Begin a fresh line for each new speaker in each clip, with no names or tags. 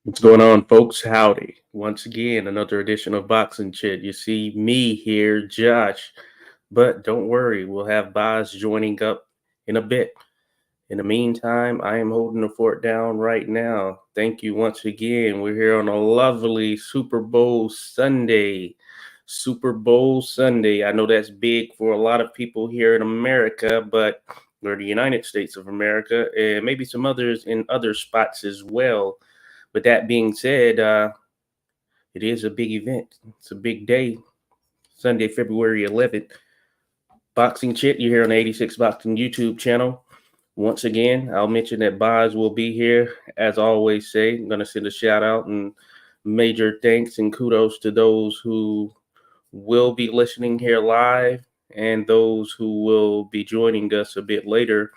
What's going on, folks? Howdy. Once again, another edition of Boxing Chit. You see me here, Josh. But don't worry, we'll have Boz joining up in a bit. In the meantime, I am holding the fort down right now. Thank you once again. We're here on a lovely Super Bowl Sunday. Super Bowl Sunday. I know that's big for a lot of people here in America, but or the United States of America, and maybe some others in other spots as well. With that being said, it is a big event. It's a big day. Sunday, February 11th. Boxing Chit, you're here on the 86 Boxing YouTube channel. Once again, I'll mention that Boz will be here. As I always say, I'm going to send a shout out and major thanks and kudos to those who will be listening here live and those who will be joining us a bit later,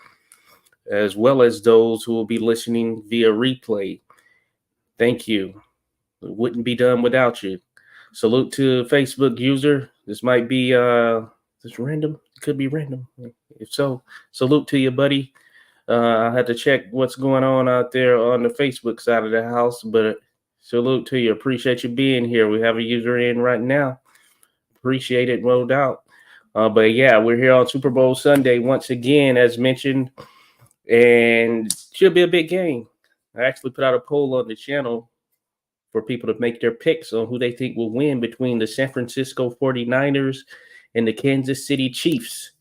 as well as those who will be listening via replay. Thank you. It wouldn't be done without you. Salute to Facebook user. This might be this random. It could be random. If so, salute to you, buddy. I had to check what's going on out there on the Facebook side of the house, but salute to you. Appreciate you being here. We have a user in right now. Appreciate it, no doubt. But yeah, we're here on Super Bowl Sunday once again, as mentioned, and should be a big game. I actually put out a poll on the channel for people to make their picks on who they think will win between the San Francisco 49ers and the Kansas City Chiefs.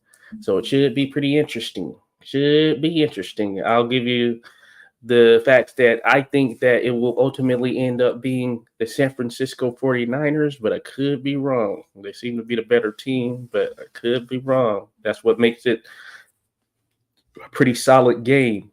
So it should be pretty interesting. Should be interesting. I'll give you the facts that I think that it will ultimately end up being the San Francisco 49ers, but I could be wrong. They seem to be the better team, but I could be wrong. That's what makes it a pretty solid game.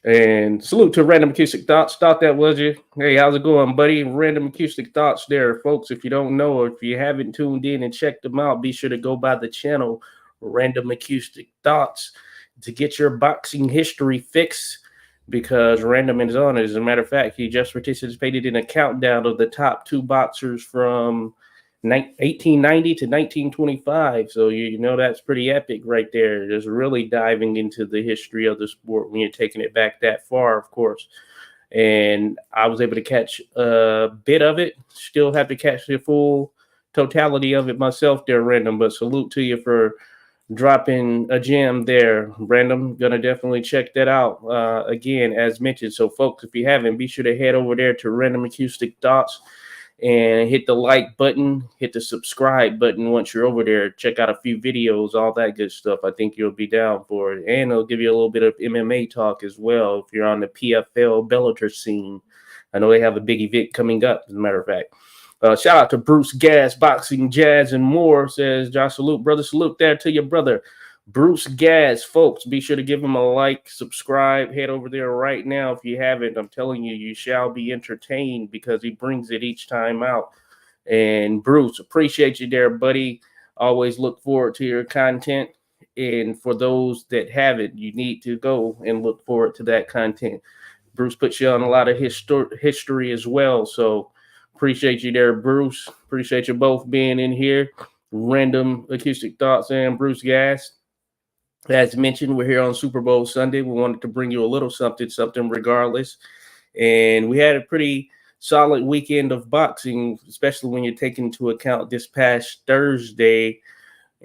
And salute to Random Acoustic Thoughts. Thought that was you. Hey, how's it going, buddy? Random Acoustic Thoughts there, folks. If you don't know or if you haven't tuned in and checked them out, be sure to go by the channel Random Acoustic Thoughts to get your boxing history fix, because Random is on it. As a matter of fact, he just participated in a countdown of the top two boxers from 1890 to 1925. So you know that's pretty epic right there. Just really diving into the history of the sport when you're taking it back that far, of course. And I was able to catch a bit of it. Still have to catch the full totality of it myself there, Random. But salute to you for dropping a gem there, Random. Gonna definitely check that out again, as mentioned. So, folks, if you haven't, be sure to head over there to Random Acoustic Thoughts and hit the like button, hit the subscribe button once you're over there. Check out a few videos, all that good stuff. I think you'll be down for it. And it'll give you a little bit of MMA talk as well if you're on the PFL Bellator scene. I know they have a big event coming up, as a matter of fact. Shout out to Bruce Gas, Boxing, Jazz, and more, says Josh. Salute, brother. Salute there to your brother. Bruce Gas, folks, be sure to give him a like, subscribe, head over there right now if you haven't. I'm telling you, you shall be entertained because he brings it each time out. And Bruce, appreciate you there, buddy. Always look forward to your content. And for those that haven't, you need to go and look forward to that content. Bruce puts you on a lot of history as well. So appreciate you there, Bruce. Appreciate you both being in here. Random Acoustic Thoughts and Bruce Gas. As mentioned, we're here on Super Bowl Sunday. We wanted to bring you a little something regardless. And we had a pretty solid weekend of boxing, especially when you're taking into account this past Thursday.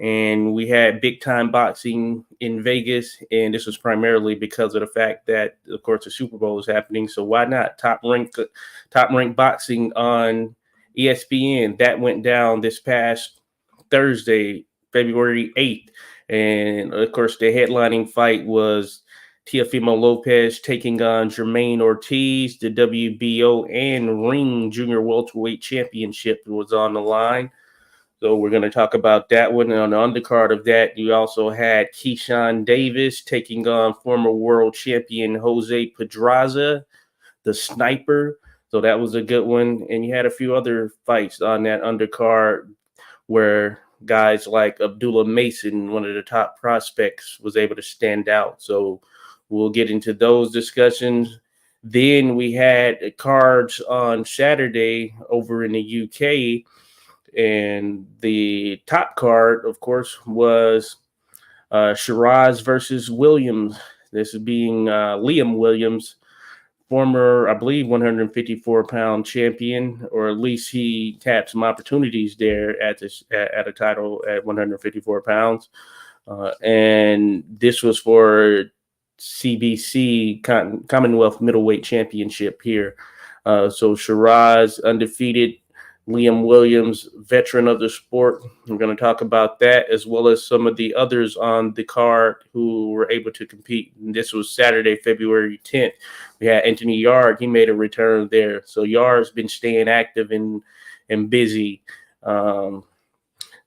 And we had big time boxing in Vegas. And this was primarily because of the fact that, of course, the Super Bowl is happening. So why not top ranked boxing on ESPN? That went down this past Thursday, February 8th. And, of course, the headlining fight was Teofimo Lopez taking on Jermain Ortiz. The WBO and Ring Junior Welterweight Championship was on the line. So we're going to talk about that one. And on the undercard of that, you also had Keysham Davis taking on former world champion Jose Pedraza, the sniper. So that was a good one. And you had a few other fights on that undercard where guys like Abdullah Mason, one of the top prospects, was able to stand out. So we'll get into those discussions. Then we had cards on Saturday over in the UK. And the top card, of course, was Sheeraz versus Williams. This is being Liam Williams former, I believe, 154-pound champion, or at least he had some opportunities there at a title at 154 pounds. And this was for CBC Commonwealth Middleweight Championship here. So Sheeraz undefeated, Liam Williams, veteran of the sport. We're going to talk about that as well as some of the others on the card who were able to compete. And this was Saturday, February 10th. We had Anthony Yarde. He made a return there. So Yarde's been staying active and busy.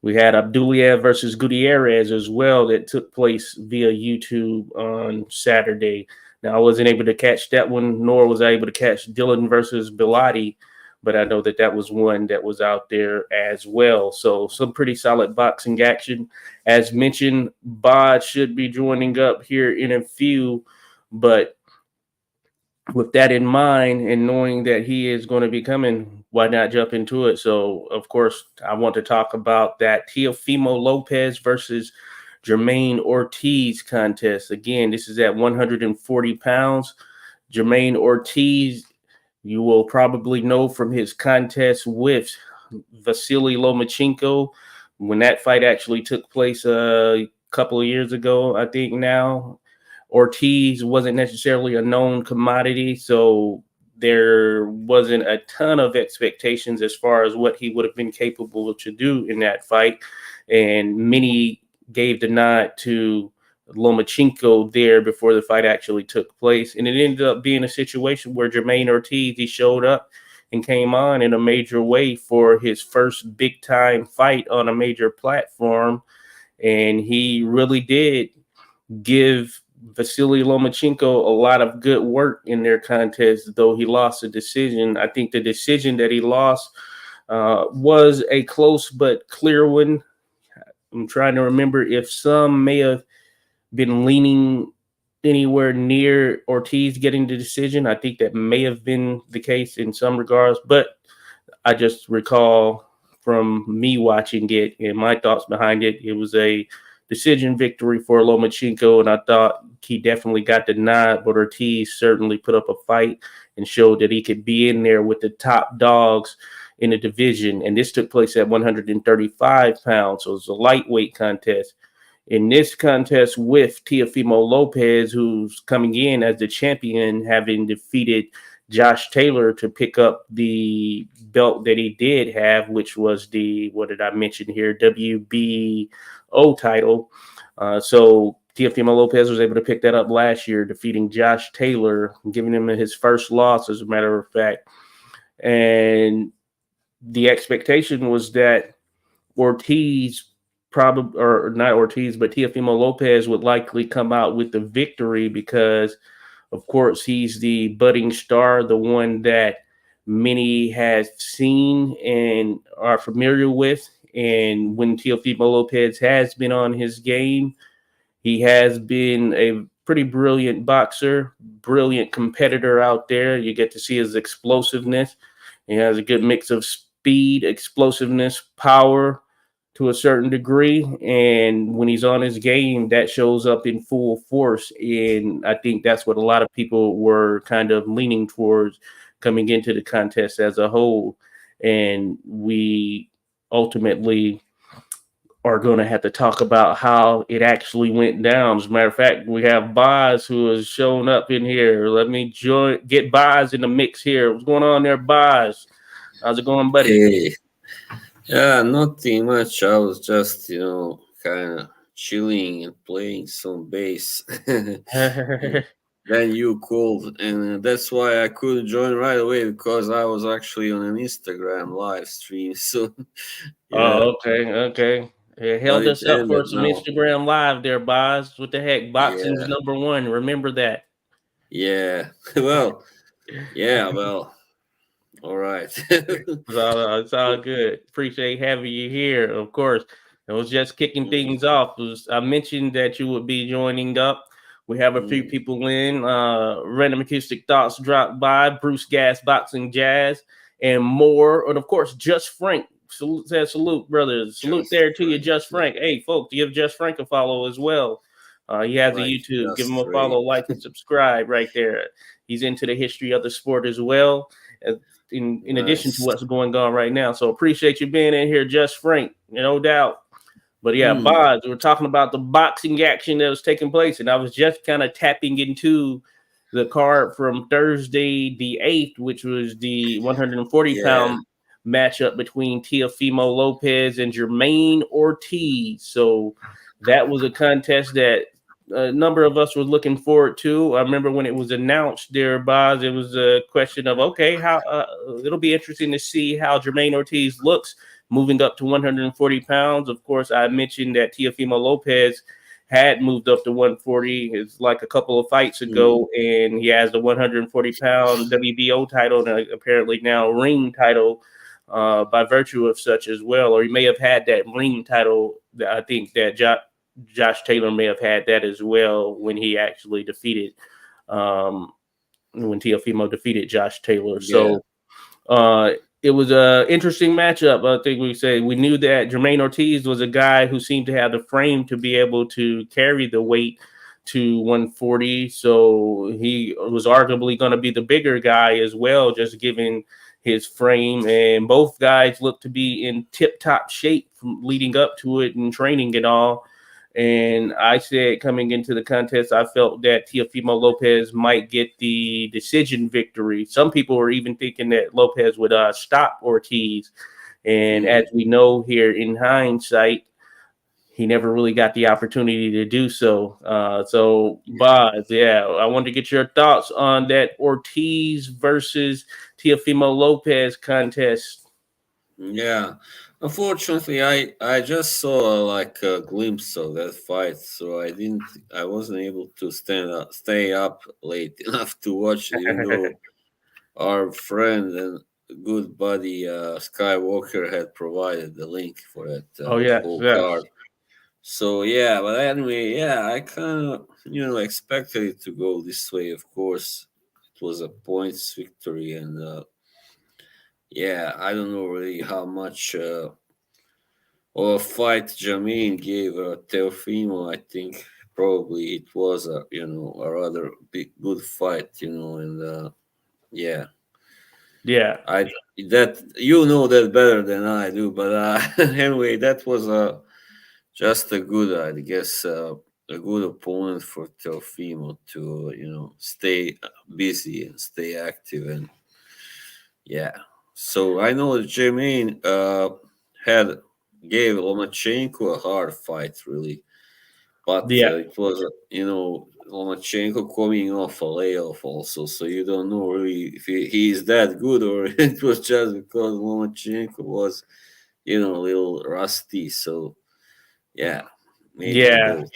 We had Abduliev versus Gutierrez as well that took place via YouTube on Saturday. Now, I wasn't able to catch that one, nor was I able to catch Dylan versus Biladi, but I know that was one that was out there as well. So some pretty solid boxing action. As mentioned, Bod should be joining up here in a few, but with that in mind and knowing that he is going to be coming, why not jump into it? So, of course, I want to talk about that Teofimo Lopez versus Jermain Ortiz contest. Again, this is at 140 pounds. Jermain Ortiz, you will probably know from his contest with Vasily Lomachenko when that fight actually took place a couple of years ago, I think now. Ortiz wasn't necessarily a known commodity, so there wasn't a ton of expectations as far as what he would have been capable to do in that fight. And many gave the nod to Lomachenko there before the fight actually took place. And it ended up being a situation where Jermain Ortiz, he showed up and came on in a major way for his first big time fight on a major platform. And he really did give Vasily Lomachenko a lot of good work in their contest, though he lost a decision. I think the decision that he lost was a close but clear one. I'm trying to remember if some may have been leaning anywhere near Ortiz getting the decision. I think that may have been the case in some regards, but I just recall from me watching it and my thoughts behind it, it was a decision victory for Lomachenko, and I thought he definitely got the nod, but Ortiz certainly put up a fight and showed that he could be in there with the top dogs in the division. And this took place at 135 pounds, so it was a lightweight contest. In this contest with Teofimo Lopez, who's coming in as the champion, having defeated Josh Taylor to pick up the belt that he did have, which was the, what did I mention here, WBO title. So Teofimo Lopez was able to pick that up last year, defeating Josh Taylor, giving him his first loss, as a matter of fact. And the expectation was that Ortiz probably, or not Ortiz, but Teofimo Lopez would likely come out with the victory because, of course, he's the budding star, the one that many have seen and are familiar with. And when Teofimo Lopez has been on his game, he has been a pretty brilliant boxer, brilliant competitor out there. You get to see his explosiveness. He has a good mix of speed, explosiveness, power to a certain degree. And when he's on his game, that shows up in full force. And I think that's what a lot of people were kind of leaning towards coming into the contest as a whole. And we ultimately are going to have to talk about how it actually went down. As a matter of fact, we have Boz who has shown up in here. Let me get Boz in the mix here. What's going on there, Boz? How's it going, buddy?
Hey, yeah, nothing much. I was just, kind of chilling and playing some bass. Then you called, and that's why I couldn't join right away because I was actually on an Instagram live stream. So, yeah,
Oh, okay. It
but
held
it
us up for
ended
some
now.
Instagram live there, Boz. What the heck? Boxing's
Yeah,
#1. Remember that.
yeah. Well, yeah, well, all right.
It's all good. Appreciate having you here, of course. It was just kicking
Mm,
things off. I mentioned that you would be joining up. We have a few
mm.
people in. Random Acoustic Thoughts dropped by. Bruce Gas, Boxing Jazz, and more. And of course, Just Frank. Salute, brothers. Salute
Just
there to you,
right.
Just Frank. Hey, folks, give Just Frank a follow as well. He has a
Right,
YouTube. Give him
just
a follow,
right.
like, and subscribe right there. He's into the history of the sport as well, uh, in addition to
Nice.
what's going on right now. So appreciate you being in here, Just Frank, no doubt. But yeah,
Hmm.
Boz, we're talking about the boxing action that was taking place, and I was just kind of tapping into the card from Thursday the 8th, which was the 140
Yeah.
pound matchup between Teofimo Lopez and Jermain Ortiz. So that was a contest that a number of us were looking forward to. I remember when it was announced there, Boz, it was a question of, okay, how it'll be interesting to see how Jermain Ortiz looks moving up to 140 pounds. Of course, I mentioned that Teofimo Lopez had moved up to 140. It's like a couple of fights
Hmm.
ago, and he has the 140-pound WBO title and apparently now ring title by virtue of such as well. Or he may have had that ring title. I think that Josh Taylor may have had that as well when he actually defeated when Teofimo defeated Josh Taylor.
Yeah.
So uh, it was a interesting matchup. I think we knew that Jermain Ortiz was a guy who seemed to have the frame to be able to carry the weight to 140. So he was arguably going to be the bigger guy as well, just given his frame. And both guys looked to be in tip top shape from leading up to it and training and all. And I said coming into the contest, I felt that Teofimo Lopez might get the decision victory. Some people were even thinking that Lopez would stop Ortiz. And as
Hmm.
we know here in hindsight, he never really got the opportunity to do so. So, Boz, yeah, I wanted to get your thoughts on that Ortiz versus Teofimo Lopez contest.
Yeah. Unfortunately, I just saw like a glimpse of that fight, so I wasn't able to stay up late enough to watch it, even though our friend and good buddy Skywalker had provided the link for that
Oh, yes,
whole
yes.
card. So yeah, but anyway, yeah, I kind of expected it to go this way. Of course, it was a points victory, and yeah, I don't know really how much of a fight Jermain gave Teofimo. I think probably it was a rather big good fight, and yeah,
Yeah.
I that you know that better than I do, but anyway, that was just a good, I guess, a good opponent for Teofimo to stay busy and stay active, and yeah. So I know that Jermain had gave Lomachenko a hard fight, really, but
Yeah.
it was Lomachenko coming off a layoff also, so you don't know really if he is that good or it was just because Lomachenko was a little rusty. So yeah, maybe
Yeah.
both.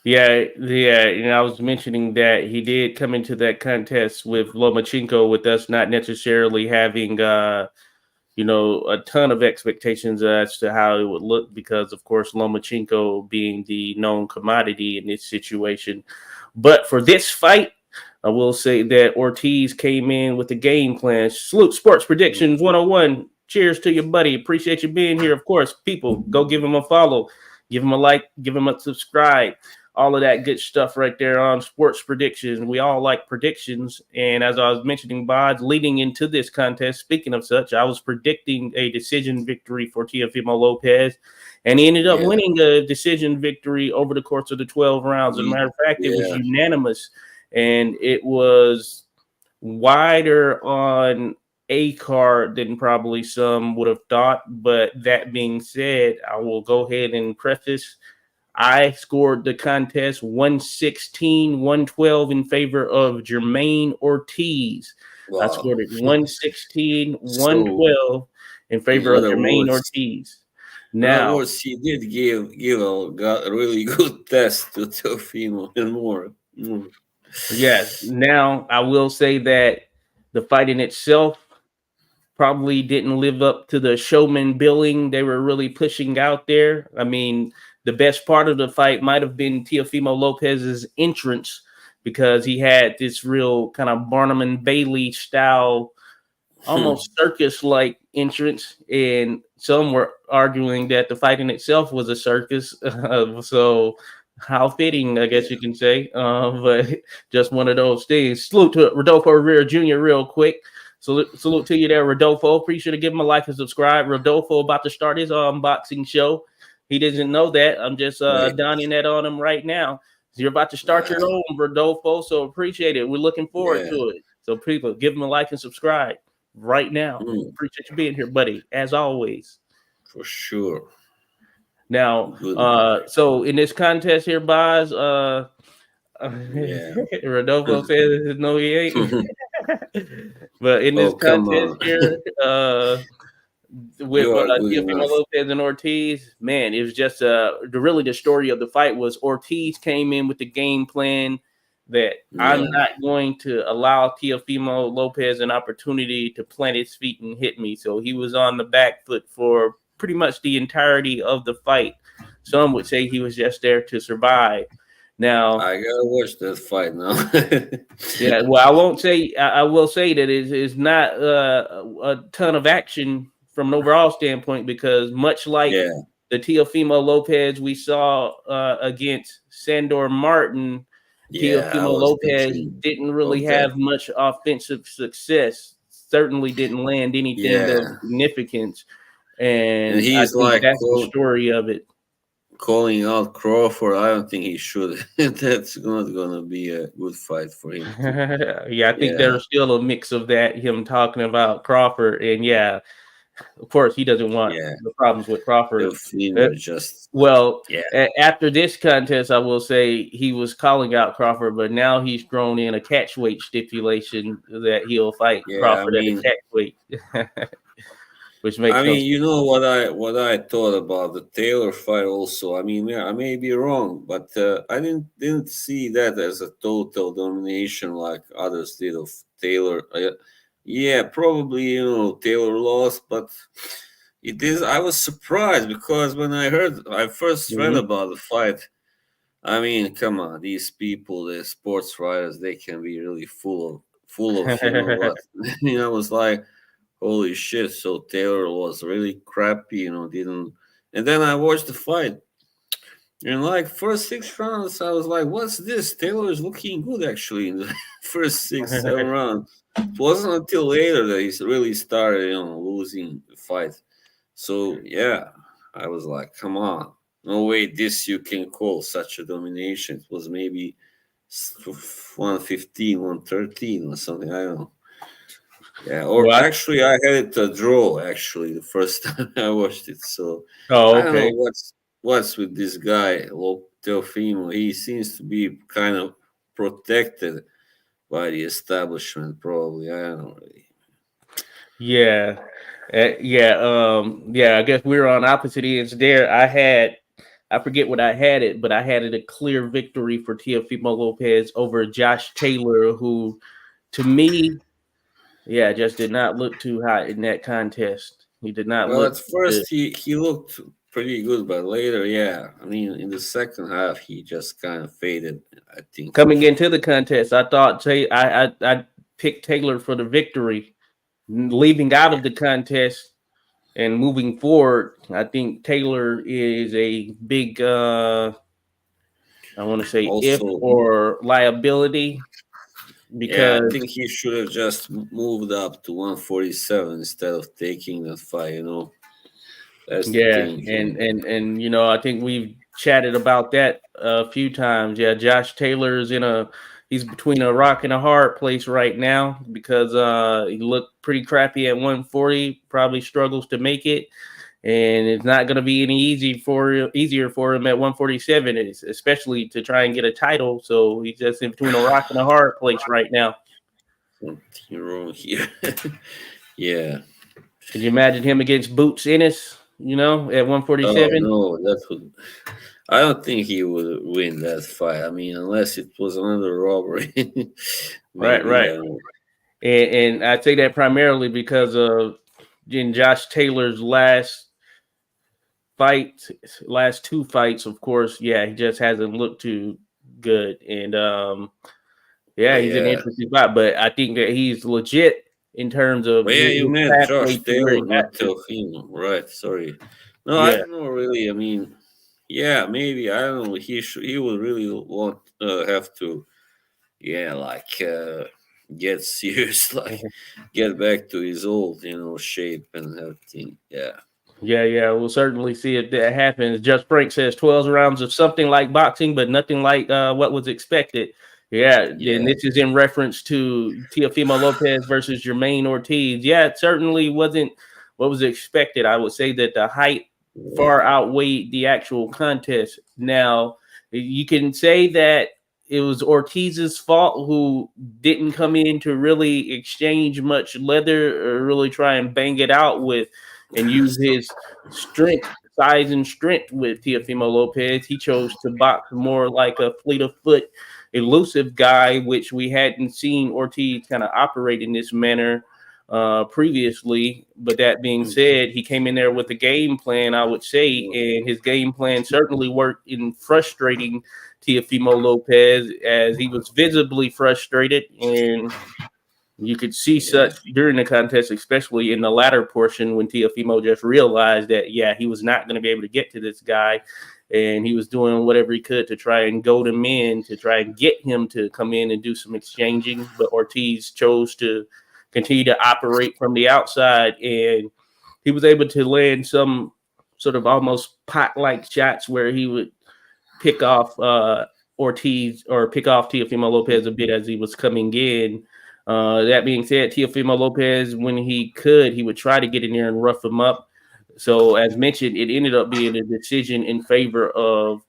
Yeah. And I was mentioning that he did come into that contest with Lomachenko with us not necessarily having a ton of expectations as to how it would look because of course Lomachenko being the known commodity in this situation. But for this fight, I will say that Ortiz came in with a game plan. Salute Sports Predictions 101. Cheers to your buddy. Appreciate you being here. Of course, people, go give him a follow, give him a like, give him a subscribe. All of that good stuff right there on Sports Predictions. We all like predictions. And as I was mentioning, Bod, leading into this contest, speaking of such, I was predicting a decision victory for Teofimo Lopez. And he ended up
Yeah,
winning a decision victory over the course of the 12 rounds. As a
he,
matter of fact, it was
yeah.
unanimous and it was wider on a card than probably some would have thought. But that being said, I will go ahead and preface. I scored the contest 116-112 in favor of Jermain Ortiz. I
Wow.
scored it 116
So
112 in
in
favor of
other
Jermain
words,
Ortiz. Now,
he did give a really good test to Teofimo and more. Mm.
yes, now I will say that the fight in itself probably didn't live up to the showman billing they were really pushing out there. I mean, the best part of the fight might have been Teofimo Lopez's entrance because he had this real kind of Barnum and Bailey style, almost circus like entrance. And some were arguing that the fight in itself was a circus. So How fitting, I guess you can say. But just one of those things. Salute to Rodolfo Rivera Jr. real quick. Salute to you there, Rodolfo. Appreciate to give him a like and subscribe. Rodolfo about to start his unboxing show. He doesn't know that. I'm just
Right.
donning that on him right now. So you're about to start your
Wow.
own, Rodolfo. So appreciate it. We're looking forward
Yeah.
to it. So people, give him a like and subscribe right now.
Mm,
Appreciate you being here, buddy, as always.
for sure.
Now,
Good man.
so in this contest here, Boz,
Yeah.
Rodolfo says no, he ain't. But in this
Oh, come
contest
on.
here, with
You are good
Teofimo
enough.
Lopez and Ortiz, man, it was just really the story of the fight was Ortiz came in with the game plan that I'm
Yeah.
not going to allow Teofimo Lopez an opportunity to plant his feet and hit me. So he was on the back foot for pretty much the entirety of the fight. Some would say he was just there to survive. Now,
I gotta watch that fight now.
yeah, well, I won't say. I will say that it's not a ton of action from an overall standpoint because much like
Yeah.
the Teofimo Lopez we saw against Sandor Martin,
Yeah. I
Teofimo
was
Lopez
thinking
didn't really
of that.
have much offensive success. Certainly didn't land anything of
Yeah.
significance,
And
and I
he's
think
like
that's the story of it.
calling out Crawford. I don't think he should. That's not gonna be a good fight for him too.
Yeah, I think
Yeah.
there's still a mix of that. Him talking about Crawford, and yeah, of course, he doesn't want
Yeah.
the problems with Crawford. Uh,
Teofimo just
well,
yeah.
after this contest, I will say he was calling out Crawford, but now he's thrown in a catch weight stipulation that he'll fight
Yeah.
Crawford at a catch weight, which
I
makes no
mean,
sense.
you know what I thought about the Taylor fight. Also, I mean, yeah, I may be wrong, but I didn't see that as a total domination like others did of Taylor. Yeah, probably Taylor lost, but it is. I was surprised because when I first read
Mhm.
about the fight. I mean, come on, these people, the sports writers, they can be really full of what. I was like, holy shit! So Taylor was really crappy, didn't. And then I watched the fight, and like first 6 rounds, I was like, what's this? Taylor is looking good actually in the first 6, 7 rounds. It wasn't until later that he really started, losing the fight. So yeah, I was like, come on, no way this you can call such a domination. It was maybe 115, 113 or something. I don't know. Yeah, or
What?
actually, I had it a draw. Actually, the first time I watched it, so
Oh,
I don't know
okay.
what's with this guy, Teofimo. He seems to be kind of protected by the establishment. Probably, I don't know really.
Yeah. Yeah. I guess we were on opposite ends there. I forget what I had it, but I had it a clear victory for Teofimo Lopez over Josh Taylor, who to me, yeah, just did not look too hot in that contest. He did not
Well,
look
at
good.
first he looked pretty good, but later, yeah, I mean, in the second half, he just kind of faded. I think.
Coming into the contest, I thought I picked Taylor for the victory. Leaving out of the contest and moving forward, I think Taylor is a big I want to say if
Also,
or liability
yeah, I
because
think he should have just moved up to 147 instead of taking that fight. That's the
yeah,
thing.
and I think we've chatted about that a few times. Yeah, Josh Taylor's he's between a rock and a hard place right now because he looked pretty crappy at 140, probably struggles to make it, and it's not going to be any easier for him at 147, especially to try and get a title. So he's just in between a rock and a hard place right now.
Something wrong here. Yeah.
Can you imagine him against Boots Ennis? At
Oh
147.
no, that would. I don't think he would win that fight. I mean, unless it was another robbery.
Right,
Maybe I
right.
don't know.
And I say that primarily because of in Josh Taylor's fight, last two fights, of course, yeah, he just hasn't looked too good. And yeah, he's an
Yeah.
interesting fight, but I think that he's legit in terms of
But yeah, you
his
meant
pathway
Josh
to where he
Taylor,
got
not
to.
Teofimo, right? Sorry. No, I
Yeah.
don't know really. I mean, Yeah, maybe I don't know. He will really want have to, yeah, like get serious, like get back to his old, shape and everything. Yeah,
Yeah, we'll certainly see if that happens. Just Frank says 12 rounds of something like boxing, but nothing like what was expected. Yeah, then
yeah,
this is in reference to Teofimo Lopez versus Jermain Ortiz. Yeah, it certainly wasn't what was expected. I would say that the height far outweighed the actual contest. Now, you can say that it was Ortiz's fault who didn't come in to really exchange much leather or really try and bang it out with and use his strength, size, and strength with Teofimo Lopez. He chose to box more like a fleet of foot, elusive guy, which we hadn't seen Ortiz kind of operate in this manner previously. But that being said, he came in there with a game plan, I would say, and his game plan certainly worked in frustrating Teofimo Lopez as he was visibly frustrated and you could see
yeah,
such during the contest, especially in the latter portion when Teofimo just realized that, yeah, he was not going to be able to get to this guy. And he was doing whatever he could to try and goad him in, to try and get him to come in and do some exchanging. But Ortiz chose to continue to operate from the outside. And he was able to land some sort of almost pot like shots where he would pick off Ortiz or pick off Teofimo Lopez a bit as he was coming in. That being said, Teofimo Lopez, when he could, he would try to get in there and rough him up. So, as mentioned, it ended up being a decision in favor of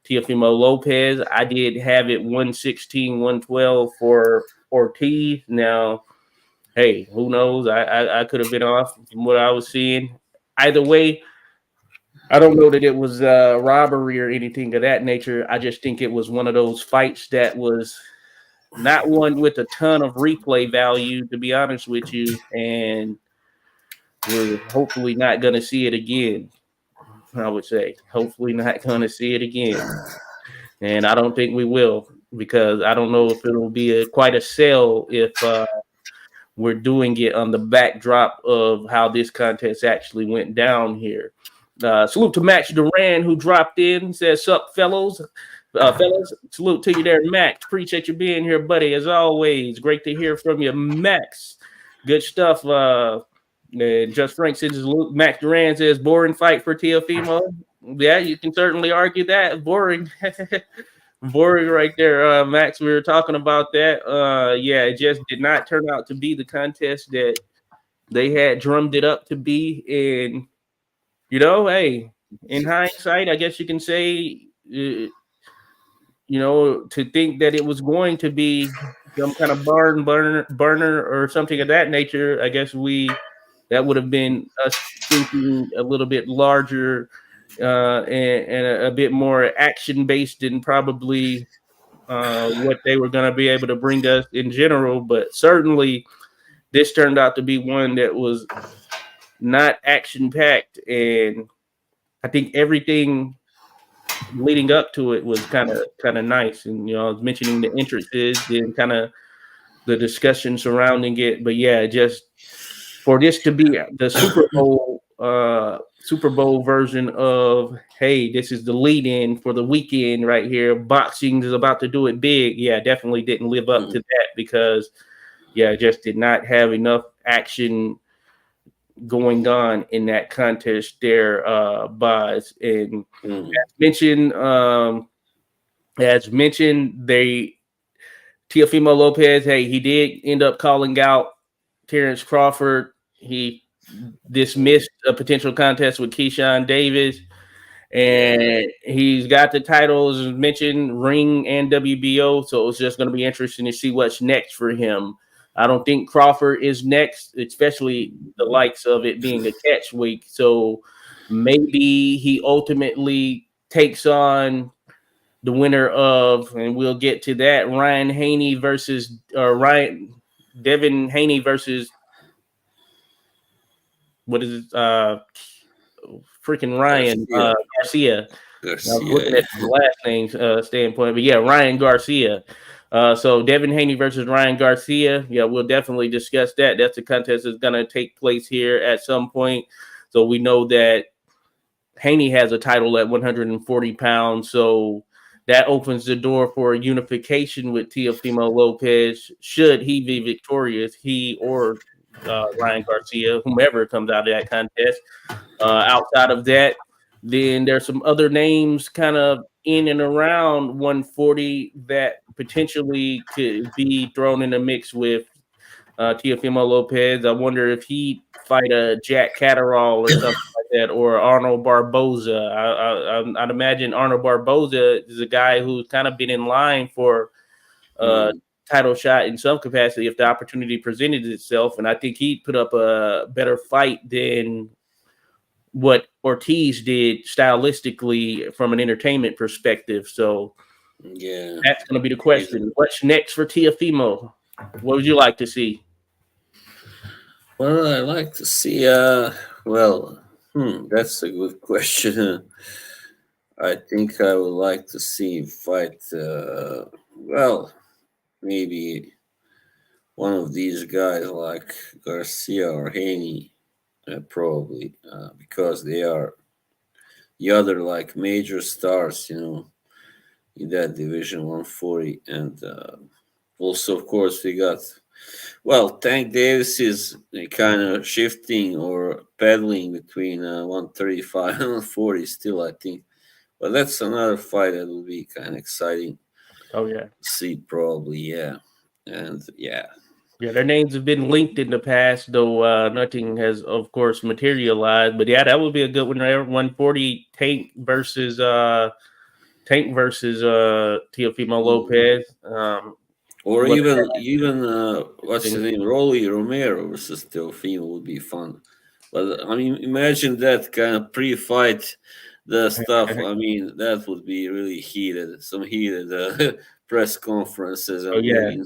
Teofimo Lopez. I did have it 116, 112 for Ortiz. Now, hey, who knows? I could have been off from what I was seeing. Either way, I don't know that it was robbery or anything of that nature. I just think it was one of those fights that was not one with a ton of replay value, to be honest with you. And we're hopefully not going to see it again. I would say, hopefully, not going to see it again. And I don't think we will because I don't know if it'll be quite a sell if we're doing it on the backdrop of how this contest actually went down here. Salute to Max Duran who dropped in. Says, "Sup, fellows? Fellas, salute to you there, Max. Appreciate you being here, buddy. As always, great to hear from you, Max. Good stuff." And Just Frank says, Max Duran says, "Boring fight for Teofimo." Yeah, you can certainly argue that boring. Boring right there, Max. We were talking about that. Yeah, it just did not turn out to be the contest that they had drummed it up to be. And hey, in hindsight, I guess you can say, to think that it was going to be some kind of burner or something of that nature. I guess that would have been us thinking a little bit larger and a bit more action based and probably what they were going to be able to bring us in general. But certainly, this turned out to be one that was not action packed, and I think everything leading up to it was kind of nice. And I was mentioning the entrances, then kind of the discussion surrounding it. But yeah, just for this to be the Super Bowl version of, hey, this is the lead in for the weekend right here. Boxing is about to do it big. Yeah, definitely didn't live up to that because just did not have enough action going on in that contest there, Boz. And as mentioned, Teofimo Lopez, hey, he did end up calling out Terrence Crawford. He dismissed a potential contest with Keyshawn Davis. And he's got the titles mentioned, Ring and WBO. So it's just going to be interesting to see what's next for him. I don't think Crawford is next, especially the likes of it being a catch week. So maybe he ultimately takes on the winner of, and we'll get to that, Devin Haney versus what is it? Freaking Ryan Garcia. I was looking at the last name standpoint, but yeah, Ryan Garcia. So Devin Haney versus Ryan Garcia. Yeah, we'll definitely discuss that. That's a contest that's going to take place here at some point. So we know that Haney has a title at 140 pounds, so that opens the door for unification with Teofimo Lopez. Should he be victorious, he or Ryan Garcia, whomever comes out of that contest. Outside of that, then there's some other names kind of in and around 140 that potentially could be thrown in the mix with Teofimo Lopez. I wonder if he fight a Jack Catterall or something like that, or Arnold Barboza. I'd imagine Arnold Barboza is a guy who's kind of been in line for title shot in some capacity if the opportunity presented itself, and I think he'd put up a better fight than what Ortiz did stylistically from an entertainment perspective. So that's going to be the question. What's next for Teofimo? What would you like to see?
Well, I like to see. That's a good question. I think I would like to see him fight. Maybe one of these guys like Garcia or Haney, probably, because they are the other like major stars, in that division 140, and also, of course, we got. Well, Tank Davis is kind of shifting or pedaling between 135 and 140 still, I think. But that's another fight that will be kind of exciting.
Oh, yeah.
To see, probably, yeah. And, yeah.
Yeah, their names have been linked in the past, though nothing has, of course, materialized. But, yeah, that would be a good one there. 140 Tank versus Teofimo Lopez.
Or even what's his name, Rolly Romero versus Teofimo would be fun. But I mean, imagine that kind of pre-fight, the stuff. I mean, that would be really heated. Some heated press conferences.
Oh yeah,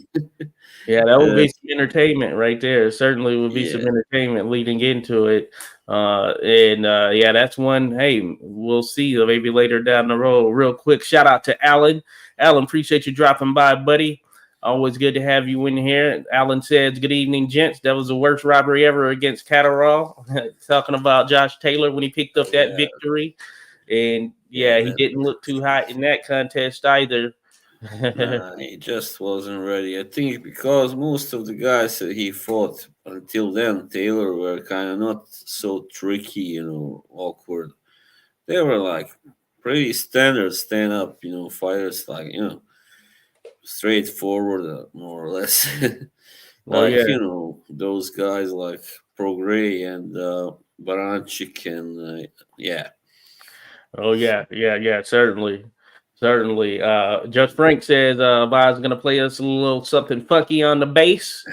yeah, that would be some entertainment right there. Certainly would be some entertainment leading into it. Yeah, that's one. Hey, we'll see maybe later down the road. Real quick, shout out to Alan. Alan, appreciate you dropping by, buddy. Always good to have you in here. Alan says, good evening, gents. That was the worst robbery ever against Catterall. Talking about Josh Taylor when he picked up that victory. And, he didn't look too hot in that contest either.
He just wasn't ready. I think because most of the guys that he fought until then, Taylor, were kind of not so tricky, awkward. They were like pretty standard stand-up, fighters, like, straightforward, more or less. Those guys like Prograis and Baranchik and
Oh yeah, certainly. Judge Frank says Bob's gonna play us a little something funky on the bass.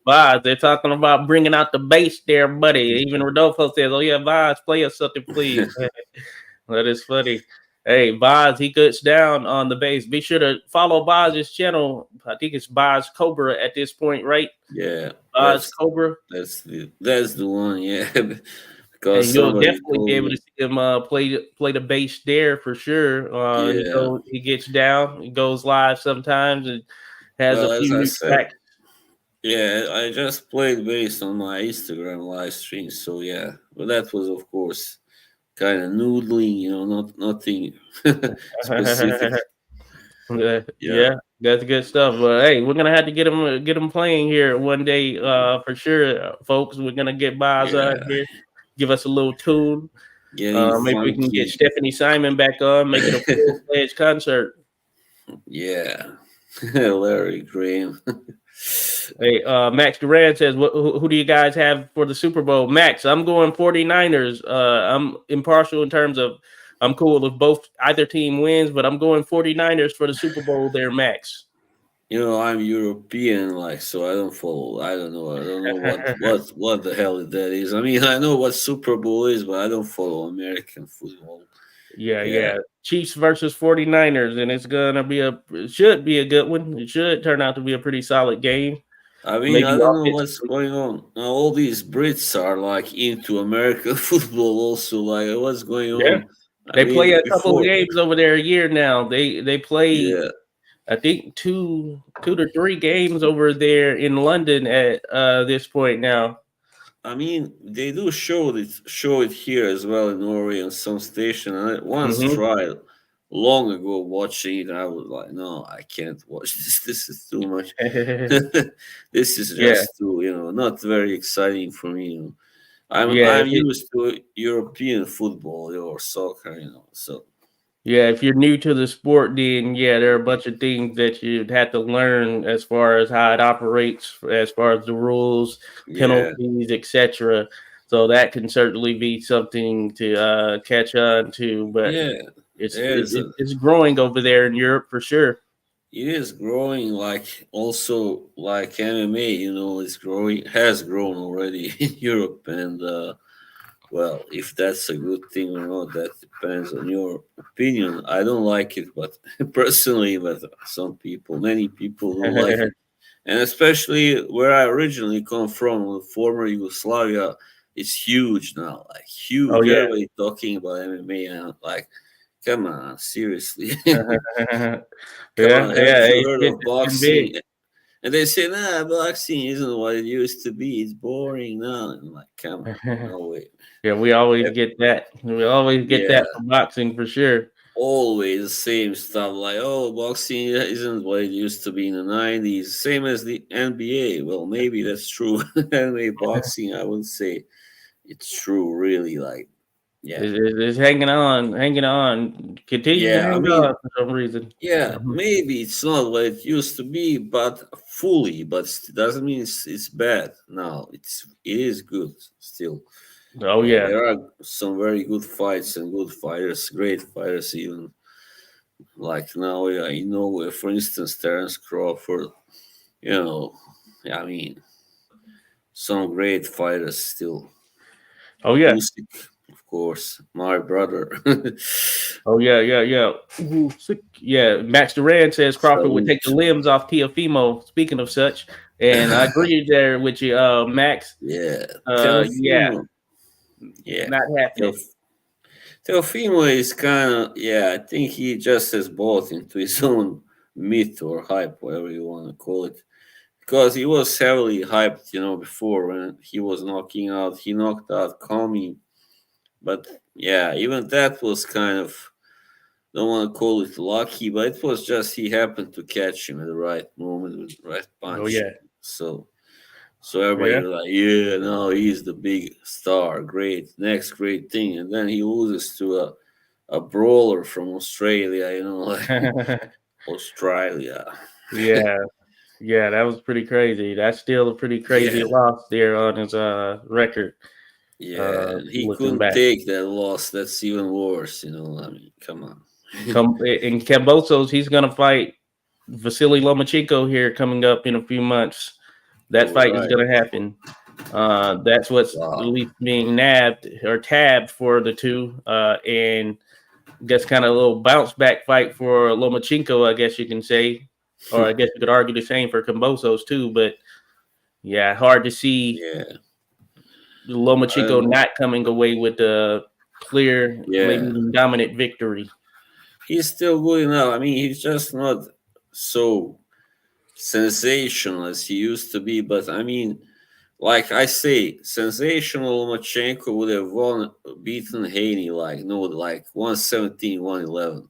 Bob, they're talking about bringing out the bass there, buddy. Even Rodolfo says, "Oh yeah, Bob, play us something, please." That is funny. Hey, Boz, he cuts down on the bass. Be sure to follow Boz's channel. I think it's Boz Cobra at this point, right?
Yeah,
Boz Cobra.
That's the one. Yeah,
because you'll definitely be able to see him play the bass there for sure. He gets down, he goes live sometimes, and has a few new tracks.
Yeah, I just played bass on my Instagram live stream, so yeah, but that was of course kind of noodling, not nothing specific.
Yeah, that's good stuff. But hey, we're gonna have to get him playing here one day for sure, folks. We're gonna get Boz on here, give us a little tune. Maybe we can get Stephanie Simon back on, make it a full-fledged concert.
Yeah, Larry Graham.
Hey, Max Duran says, who do you guys have for the Super Bowl? Max, I'm going 49ers. I'm impartial in terms of I'm cool if either team wins, but I'm going 49ers for the Super Bowl there, Max.
I'm European, so I don't follow. I don't know what the hell that is. I mean, I know what Super Bowl is, but I don't follow American football.
Yeah. Chiefs versus 49ers, and it should be a good one. It should turn out to be a pretty solid game.
I mean, I don't know what's going on. Now, all these Brits are into American football also. What's going on?
They play a couple of games over there a year now. They play, I think, 2 to 3 games over there in London at this point now.
I mean, they do show it here as well in Norway on some station. I once
Hmm.
tried long ago watching it. I was like, no, I can't watch this. This is too much. This is
Yeah,
just too, not very exciting for me. I'm
yeah.
I'm used to European football or soccer. So
Yeah, if you're new to the sport, then yeah, there are a bunch of things that you'd have to learn as far as how it operates, as far as the rules,
yeah,
penalties, etc. So that can certainly be something to catch on to, but
yeah. There's
it's growing over there in Europe for sure.
it is growing like also like MMA. It's growing has grown already in Europe, and well, if that's a good thing or not, that depends on your opinion. I don't like it, but personally, but many people do like it, and especially where I originally come from, former Yugoslavia, it's huge now, like
Oh
huge.
yeah.
Everybody talking about MMA, and I'm like, come on, seriously, come
Yeah,
on,
yeah,
haven't you
it's
heard
getting,
of
it's getting big.
boxing? And they say, nah, boxing isn't what it used to be. It's boring now. And I'm like, come on, no way.
Yeah, we always get that. We always get
Yeah,
that from boxing for sure.
always the same stuff. Like, oh, boxing isn't what it used to be in the 90s. Same as the NBA. Well, maybe that's true. Anyway, boxing, I wouldn't say it's true, really. Like, yeah.
It's hanging on, continues to
Yeah, I
hang
mean,
on for some reason.
yeah,
Mhm.
maybe it's not what it used to be, but fully, but doesn't mean it's bad. No, it is good still.
Oh yeah,
There are some very good fights and good fighters, great fighters even. Like now, yeah, for instance, Terence Crawford. You know, I mean, some great fighters still.
oh yeah,
Usyk, of course, my brother.
oh yeah, yeah, yeah. Ooh, sick. Yeah, Max Duran says Crawford would take the
Salute.
limbs off Teofimo. Speaking of such, and I agree there with you, Max.
Yeah,
Yeah,
Teofimo. Yeah,
not happening.
Teofimo. Teofimo is kind of, yeah, I think he just has bought into his own myth or hype, whatever you want to call it. Because he was heavily hyped, before when he was he knocked out Comey. But yeah, even that was kind of, don't want to call it lucky, but it was just he happened to catch him at the right moment with the right
Oh
punch.
yeah,
So, so everybody
yeah.
was like, yeah, no, he's the big star, great, next great thing. And then he loses to a brawler from Australia, like Australia.
Yeah, yeah, that was pretty crazy. That's still a pretty crazy
Yeah,
loss there on his record.
yeah. And he
Looking
couldn't
back.
take that loss. That's even worse, I mean, come on.
In Cambosos, he's gonna fight Vasily Lomachenko here coming up in a few months. That
All
fight is
right.
gonna happen. That's what's at
Wow.
least being nabbed or tabbed for the two. And that's kind of a little bounce back fight for Lomachenko, I guess you can say. Or I guess you could argue the same for Cambosos too. But yeah, hard to see
Yeah. I don't
Lomachenko
know.
not coming away with a clear, maybe
Yeah.
even dominant victory.
He's still good enough. I mean, he's just not so sensational as he used to be. But I mean, like I say, sensational Lomachenko would have beaten Haney like, no, like 117, 111.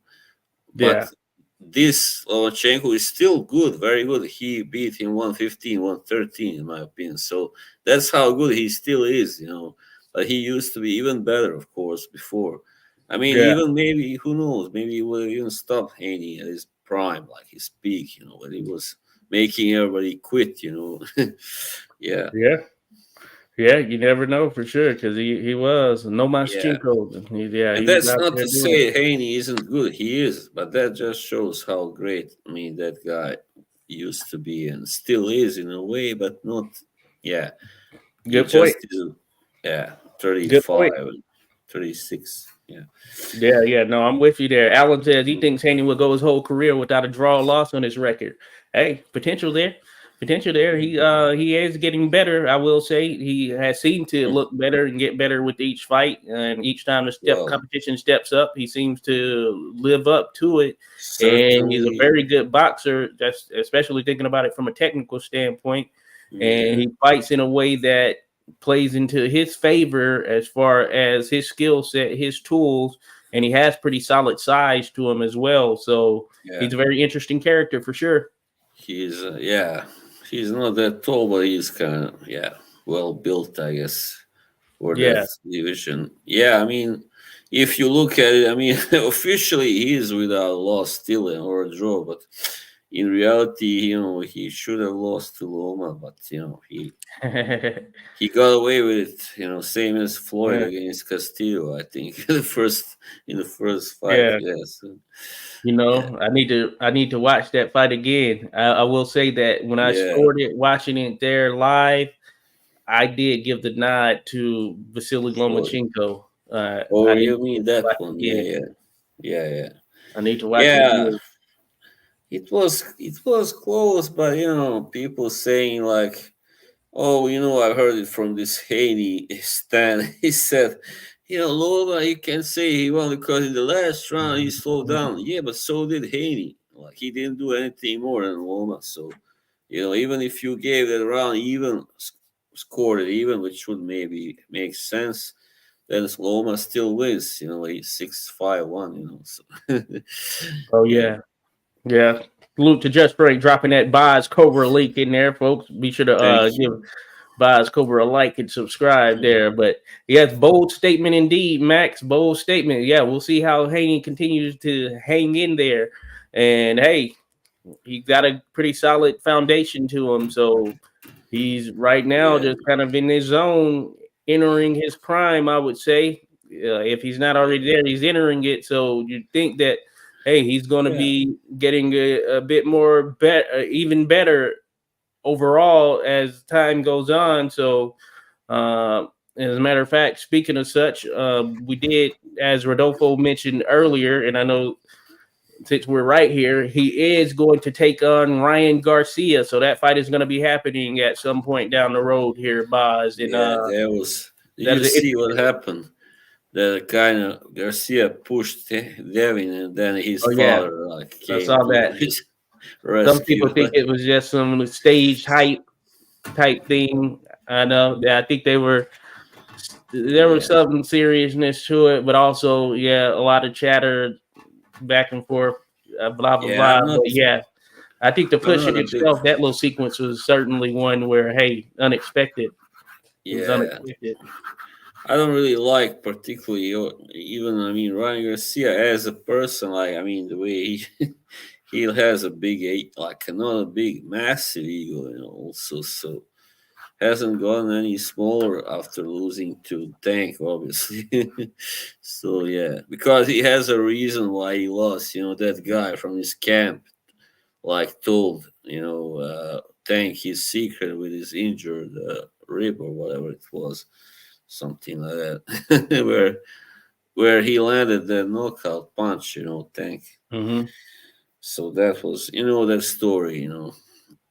Yeah,
But this Lomachenko is still good, very good. He beat him 115, 113, in my opinion. So that's how good he still is. But he used to be even better, of course, before. I mean,
yeah,
even maybe, who knows, maybe he would have even stopped Haney at his prime, like his peak, when he was making everybody quit. Yeah,
yeah. Yeah, you never know for sure because he was no
yeah.
Maschenko. Yeah,
And
he was
that's
out
not
there
to
doing it.
say Haney isn't good. He is, but that just shows how great, I mean, that guy used to be and still is in a way, but not, yeah. He
Good point.
just is, yeah,
Good
35
point.
and 36. Yeah.
Yeah, yeah. No, I'm with you there. Allen says he thinks Haney will go his whole career without a draw or loss on his record. Hey, potential there. Potential there. He is getting better. I will say he has seemed to look better and get better with each fight, and each time the
Well,
competition steps up, he seems to live up to it. And he's a
certainly,
very good boxer. That's especially thinking about it from a technical standpoint. And
yeah,
he fights in a way that plays into his favor as far as his skill set, his tools, and he has pretty solid size to him as well. So
Yeah,
he's a very interesting character for sure.
he's he's not that tall, but he's kind of well built, I guess, for that
Yeah.
division. Yeah, I mean, if you look at it, I mean, officially he is without loss still or a draw, but in reality, he should have lost to Loma, but he got away with it. Same as Floyd
Yeah.
against Castillo, I think, in the first fight.
Yeah.
Yes, yeah,
I need to watch that fight again. I will say that when I
yeah.
started watching it there live, I did give the nod to Vasily
Floyd.
Lomachenko.
Oh,
I need
you
to
mean that
watch it
one? Yeah,
again.
yeah, yeah, yeah.
I need to watch it
Yeah,
again.
it was close, but people saying like, oh, I've heard it from this Haney Stan. He said, Loma, you can say he won because in the last round he slowed down. Yeah, but so did Haney. Like he didn't do anything more than Loma. So, even if you gave that round even, scored it even, which would maybe make sense, then Loma still wins. He's 6-5-1. So
Oh
yeah,
yeah, yeah. Salute to Just Break dropping that Boz Cobra link in there, folks. Be sure to
thank
give
you.
Boz Cobra a like and subscribe
Mhm.
there. But yes, bold statement indeed, Max. Bold statement. Yeah, we'll see how Haney continues to hang in there. And hey, he got a pretty solid foundation to him. So he's right now
Yeah,
just kind of in his zone, entering his prime, I would say. If he's not already
yeah,
there, he's entering it. So you think that, hey, he's going to
yeah,
be getting a bit more, even better overall as time goes on. So, uh, as a matter of fact, speaking of such, we did, as Rodolfo mentioned earlier, and I know since we're right here, he is going to take on Ryan Garcia. So that fight is going to be happening at some point down the road here, Boz. And
yeah. That was. Did
that
you
is an
see what
interesting.
happened? That kind of Garcia pushed Devin, and then his
Oh yeah,
father like
I
came
saw
to
that.
his
Some
rescue.
people think it was just some stage hype type thing. I know. Yeah, I think there was
Yeah,
some seriousness to it, but also yeah, a lot of chatter back and forth, blah blah
yeah.
blah.
I'm
But
not.
yeah, I think the
I'm
push in
not a big.
itself, that little sequence was certainly one where hey, unexpected. It was
Yeah,
unexpected.
I don't really like particularly even I mean Ryan Garcia as a person. Like I mean the way he he has a big like not a big massive ego, also so hasn't gotten any smaller after losing to Tank, obviously. So yeah, because he has a reason why he lost. That guy from his camp, like told Tank his secret with his injured rib or whatever it was, something like that, where he landed the knockout punch. Tank.
Hmm.
So that was that story.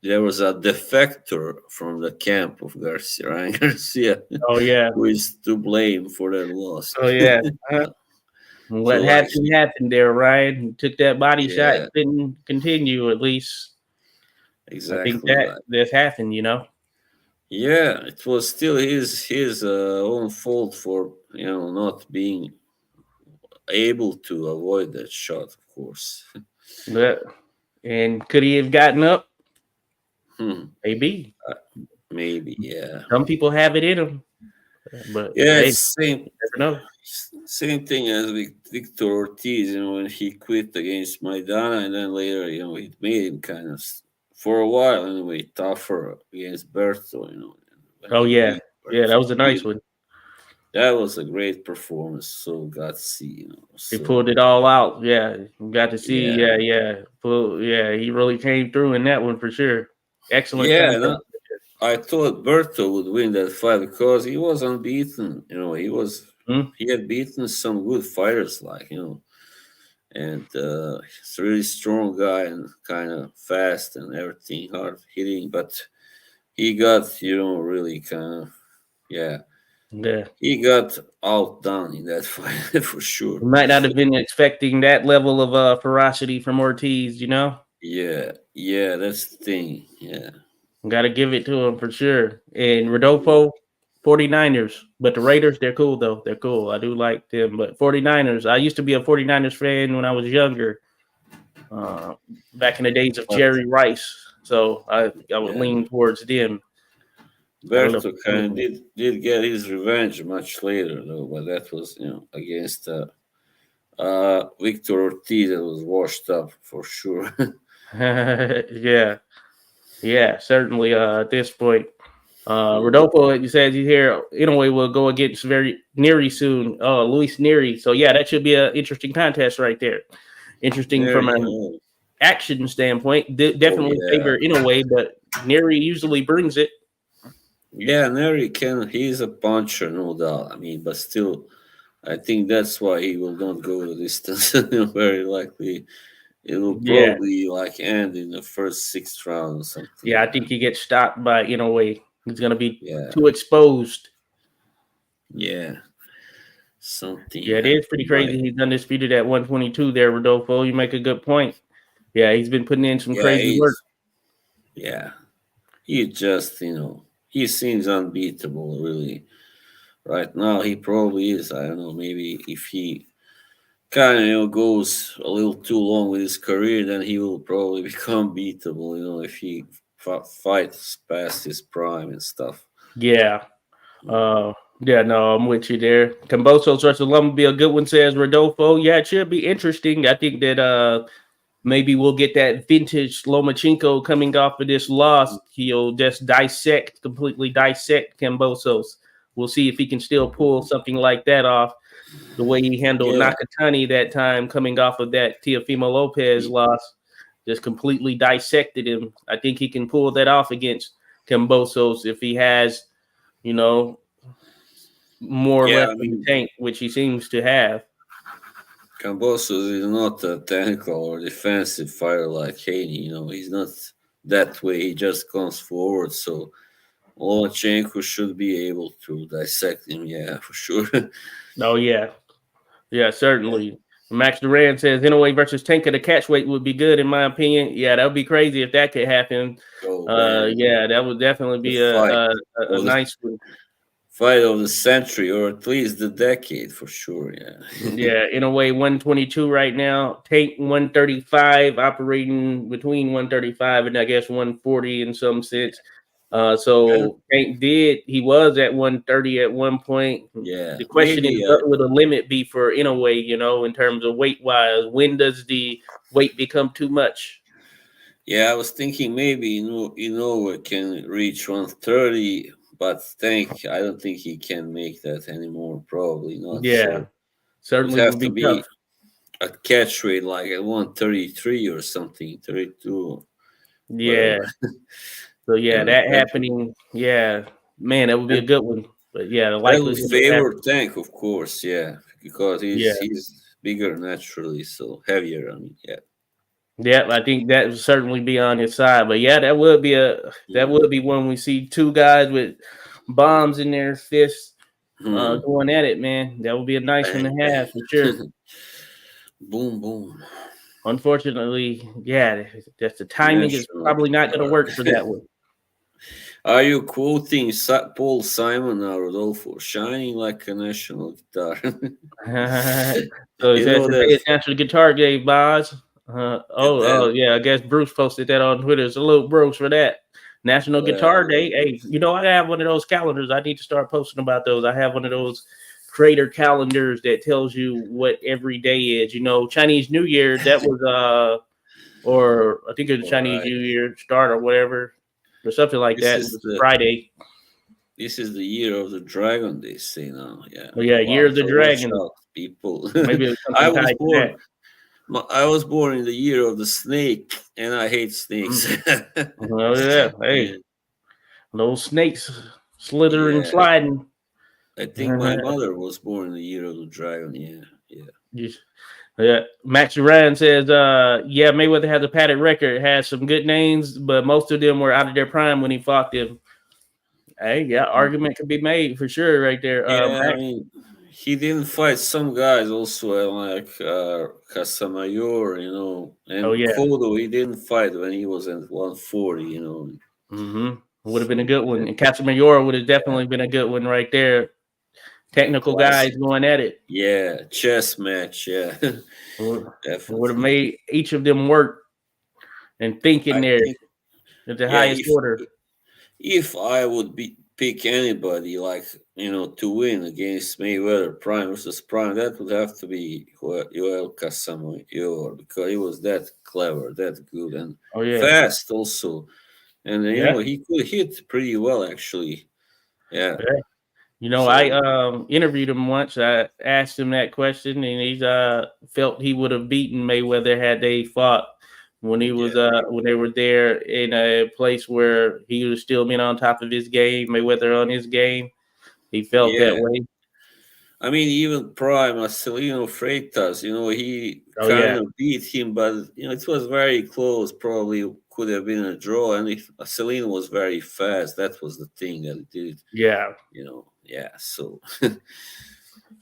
There was a defector from the camp of Garcia, Ryan Garcia,
Oh yeah.
who is to blame for that loss.
Oh yeah. What
So like,
happened happened there, Ryan. Took that body shot,
yeah,
didn't continue. At least I think
exactly.
that
Like,
this happened.
yeah, it was still his own fault for not being able to avoid that shot. Of course.
But and could he have gotten up?
Hmm.
Maybe.
uh, Maybe, yeah.
Some people have it in them, but
Yeah,
hey,
it's same
never know.
same thing as with Victor Ortiz. When he quit against Maidana, and then later, it made him kind of for a while anyway tougher against Berto. When
Oh
he
yeah,
beat
yeah, that
Berto,
was a nice one.
that was a great performance. So gutsy.
He
So
pulled it all out. Yeah, you got to see.
yeah,
Yeah, yeah, yeah. He really came through in that one for sure. Excellent
yeah.
contest.
I thought Berto would win that fight because he was unbeaten.
Hmm?
He had beaten some good fighters like and he's a really strong guy and kind of fast and everything, hard hitting. But he got really kind of yeah,
Yeah,
he got outdone in that fight for sure.
he might not have been expecting that level of ferocity from Ortiz.
Yeah, yeah, that's the thing. Yeah,
Got to give it to him for sure. And Rodolfo, 49ers. But the Raiders, they're cool though. They're cool. I do like them. But 49ers, I used to be a 49ers fan when I was younger, uh, back in the days of
But
Jerry Rice. So I would
yeah,
lean towards them. I don't know.
Berto kind of did get his revenge much later though, but that was against Victor Ortiz that was washed up for sure.
Yeah, yeah, certainly. At this point, Rodolfo, you said you hear Inoue will go against very Neri soon. Luis Neri. So yeah, that should be an interesting contest right there. Interesting
There
from
you
an
know.
action standpoint.
Oh
Definitely
yeah.
favor Inoue, but Neri usually brings it.
Yeah, Neri can. He's a puncher, no doubt. I mean, but still, I think that's why he will not go the distance. Very likely, it will
Yeah,
probably like end in the first sixth round or something
yeah. I
like
think
that.
he gets stopped by Inoue. He's gonna be
Yeah,
too exposed.
yeah, something
Yeah, it is pretty
happened. Like,
crazy. He's undisputed at 122 there, Rodolfo. You make a good point. Yeah, he's been putting in some
yeah,
crazy work.
yeah, he just he seems unbeatable. Really, right now he probably is. I don't know. Maybe if he kind of goes a little too long with his career, then he will probably become beatable. If he fights past his prime and stuff.
Yeah.
Mm.
Uh, yeah, no, I'm with you there. Cambosos versus Loma be a good one, says Rodolfo. Yeah, it should be interesting. I think that maybe we'll get that vintage Lomachenko coming off of this loss. He'll just completely dissect Cambosos. We'll see if he can still pull something like that off the way he handled
Yeah,
Nakatani that time coming off of that Teofimo Lopez
he-
loss. Just completely dissected him. I think he can pull that off against Cambosos if he has, you know, more
yeah.
left
I
in the
mean,
tank, which he seems to have.
Cambosos is not a technical or defensive fighter like Haney. He's not that way. He just comes forward. So Lomachenko should be able to dissect him. Yeah, for sure.
Oh yeah, yeah, certainly. Max Duran says Inoue versus Tank at the catchweight would be good in my opinion. Yeah, that would be crazy if that could happen.
Oh man,
Yeah, that would definitely
the
be
fight
a
of the
nice one.
fight of the century, or at least the decade, for sure. Yeah.
Yeah, Inoue 122 right now. Tank 135, operating between 135 and I guess 140 in some sense.
Yeah.
So he was at 130 at one point.
Yeah,
The question is,
maybe.
what would the limit be for Inoue, in terms of weight wise? When does the weight become too much?
Yeah, I was thinking maybe it can reach 130, but I don't think he can make that anymore. Probably not.
Yeah,
So it would
certainly
have
would
to
be tough.
be a catch rate like at 133 or something, 32,
Yeah.
whatever.
So yeah,
Yeah,
that
that would
happening, yeah, man, that would be a
and
good one. But yeah, the
that would
likelihood of it
favor
happening.
Tank, of course. Yeah, because
Yeah.
he's bigger naturally, so heavier. I mean, yeah.
Yeah, I think that would certainly be on his side. But yeah, that
Mm.
would be when we see two guys with bombs in their fists
Hmm.
going at it, man. That would be a nice one to
Bang
have
bang.
for sure.
Boom boom.
Unfortunately, yeah, that's the timing is
National
probably not going to
guitar.
work for that one.
Are you quoting Paul Simon or Rodolfo? Shining like a national guitar.
So he
You
says
know
today
that.
is National Guitar Day, Boz.
And
Oh
then,
yeah, I guess Bruce posted that on Twitter. Salute Bruce for that. National Guitar
well,
Day. Hey, I have one of those calendars. I need to start posting about those. I have one of those creator calendars that tells you what every day is. Chinese New Year, that was or I think it was
all
Chinese
right.
New Year start or whatever, or something like
This
that. It
is
was
the
Friday.
this is the year of the dragon. They say now. Yeah.
Oh yeah, Year
Wow.
of the
So watch
Dragon.
out, people.
Maybe it was
I
something
was
tied to that.
born. I was born in the year of the snake, and I hate snakes.
Mm. Oh yeah,
Yeah.
hey, those snakes slithering,
Yeah.
sliding.
I think my mother was born in the year of the dragon. Yeah. Yeah.
Just- yeah. Max Ryan says, yeah, Mayweather has a padded record, has some good names, but most of them were out of their prime when he fought them. Hey, yeah, argument could be made for sure right there.
Yeah, I
Max.
mean, he didn't fight some guys also like Casamayor,
Oh
and
yeah.
Kodo. He didn't fight when he was at 140.
Mm-hmm. Would have been a
So
good one. And Casamignola would have definitely been a good one right there. Technical guys
classic.
going at it.
Yeah, chess match. Yeah,
Would have
definitely.
made each of them work and think in
I
there
think.
at the
Yeah,
highest order.
if I would pick anybody like to win against Mayweather Prime versus Prime, that would have to be Joel Casamignola because he was that clever, that good, and
Oh yeah.
fast also, and
Yeah.
he could hit pretty well actually. Yeah.
Yeah. I
So
interviewed him once. I asked him that question, and he's felt he would have beaten Mayweather had they fought
yeah,
when they were there in a place where he was still being on top of his game, Mayweather on his game. He felt that
yeah.
way.
I mean, even Prime Marcelino Freitas, he
Oh
kind
yeah,
of beat him, but it was very close. Probably could have been a draw, and if Marcelino was very fast, that was the thing that it did.
yeah.
Yeah. So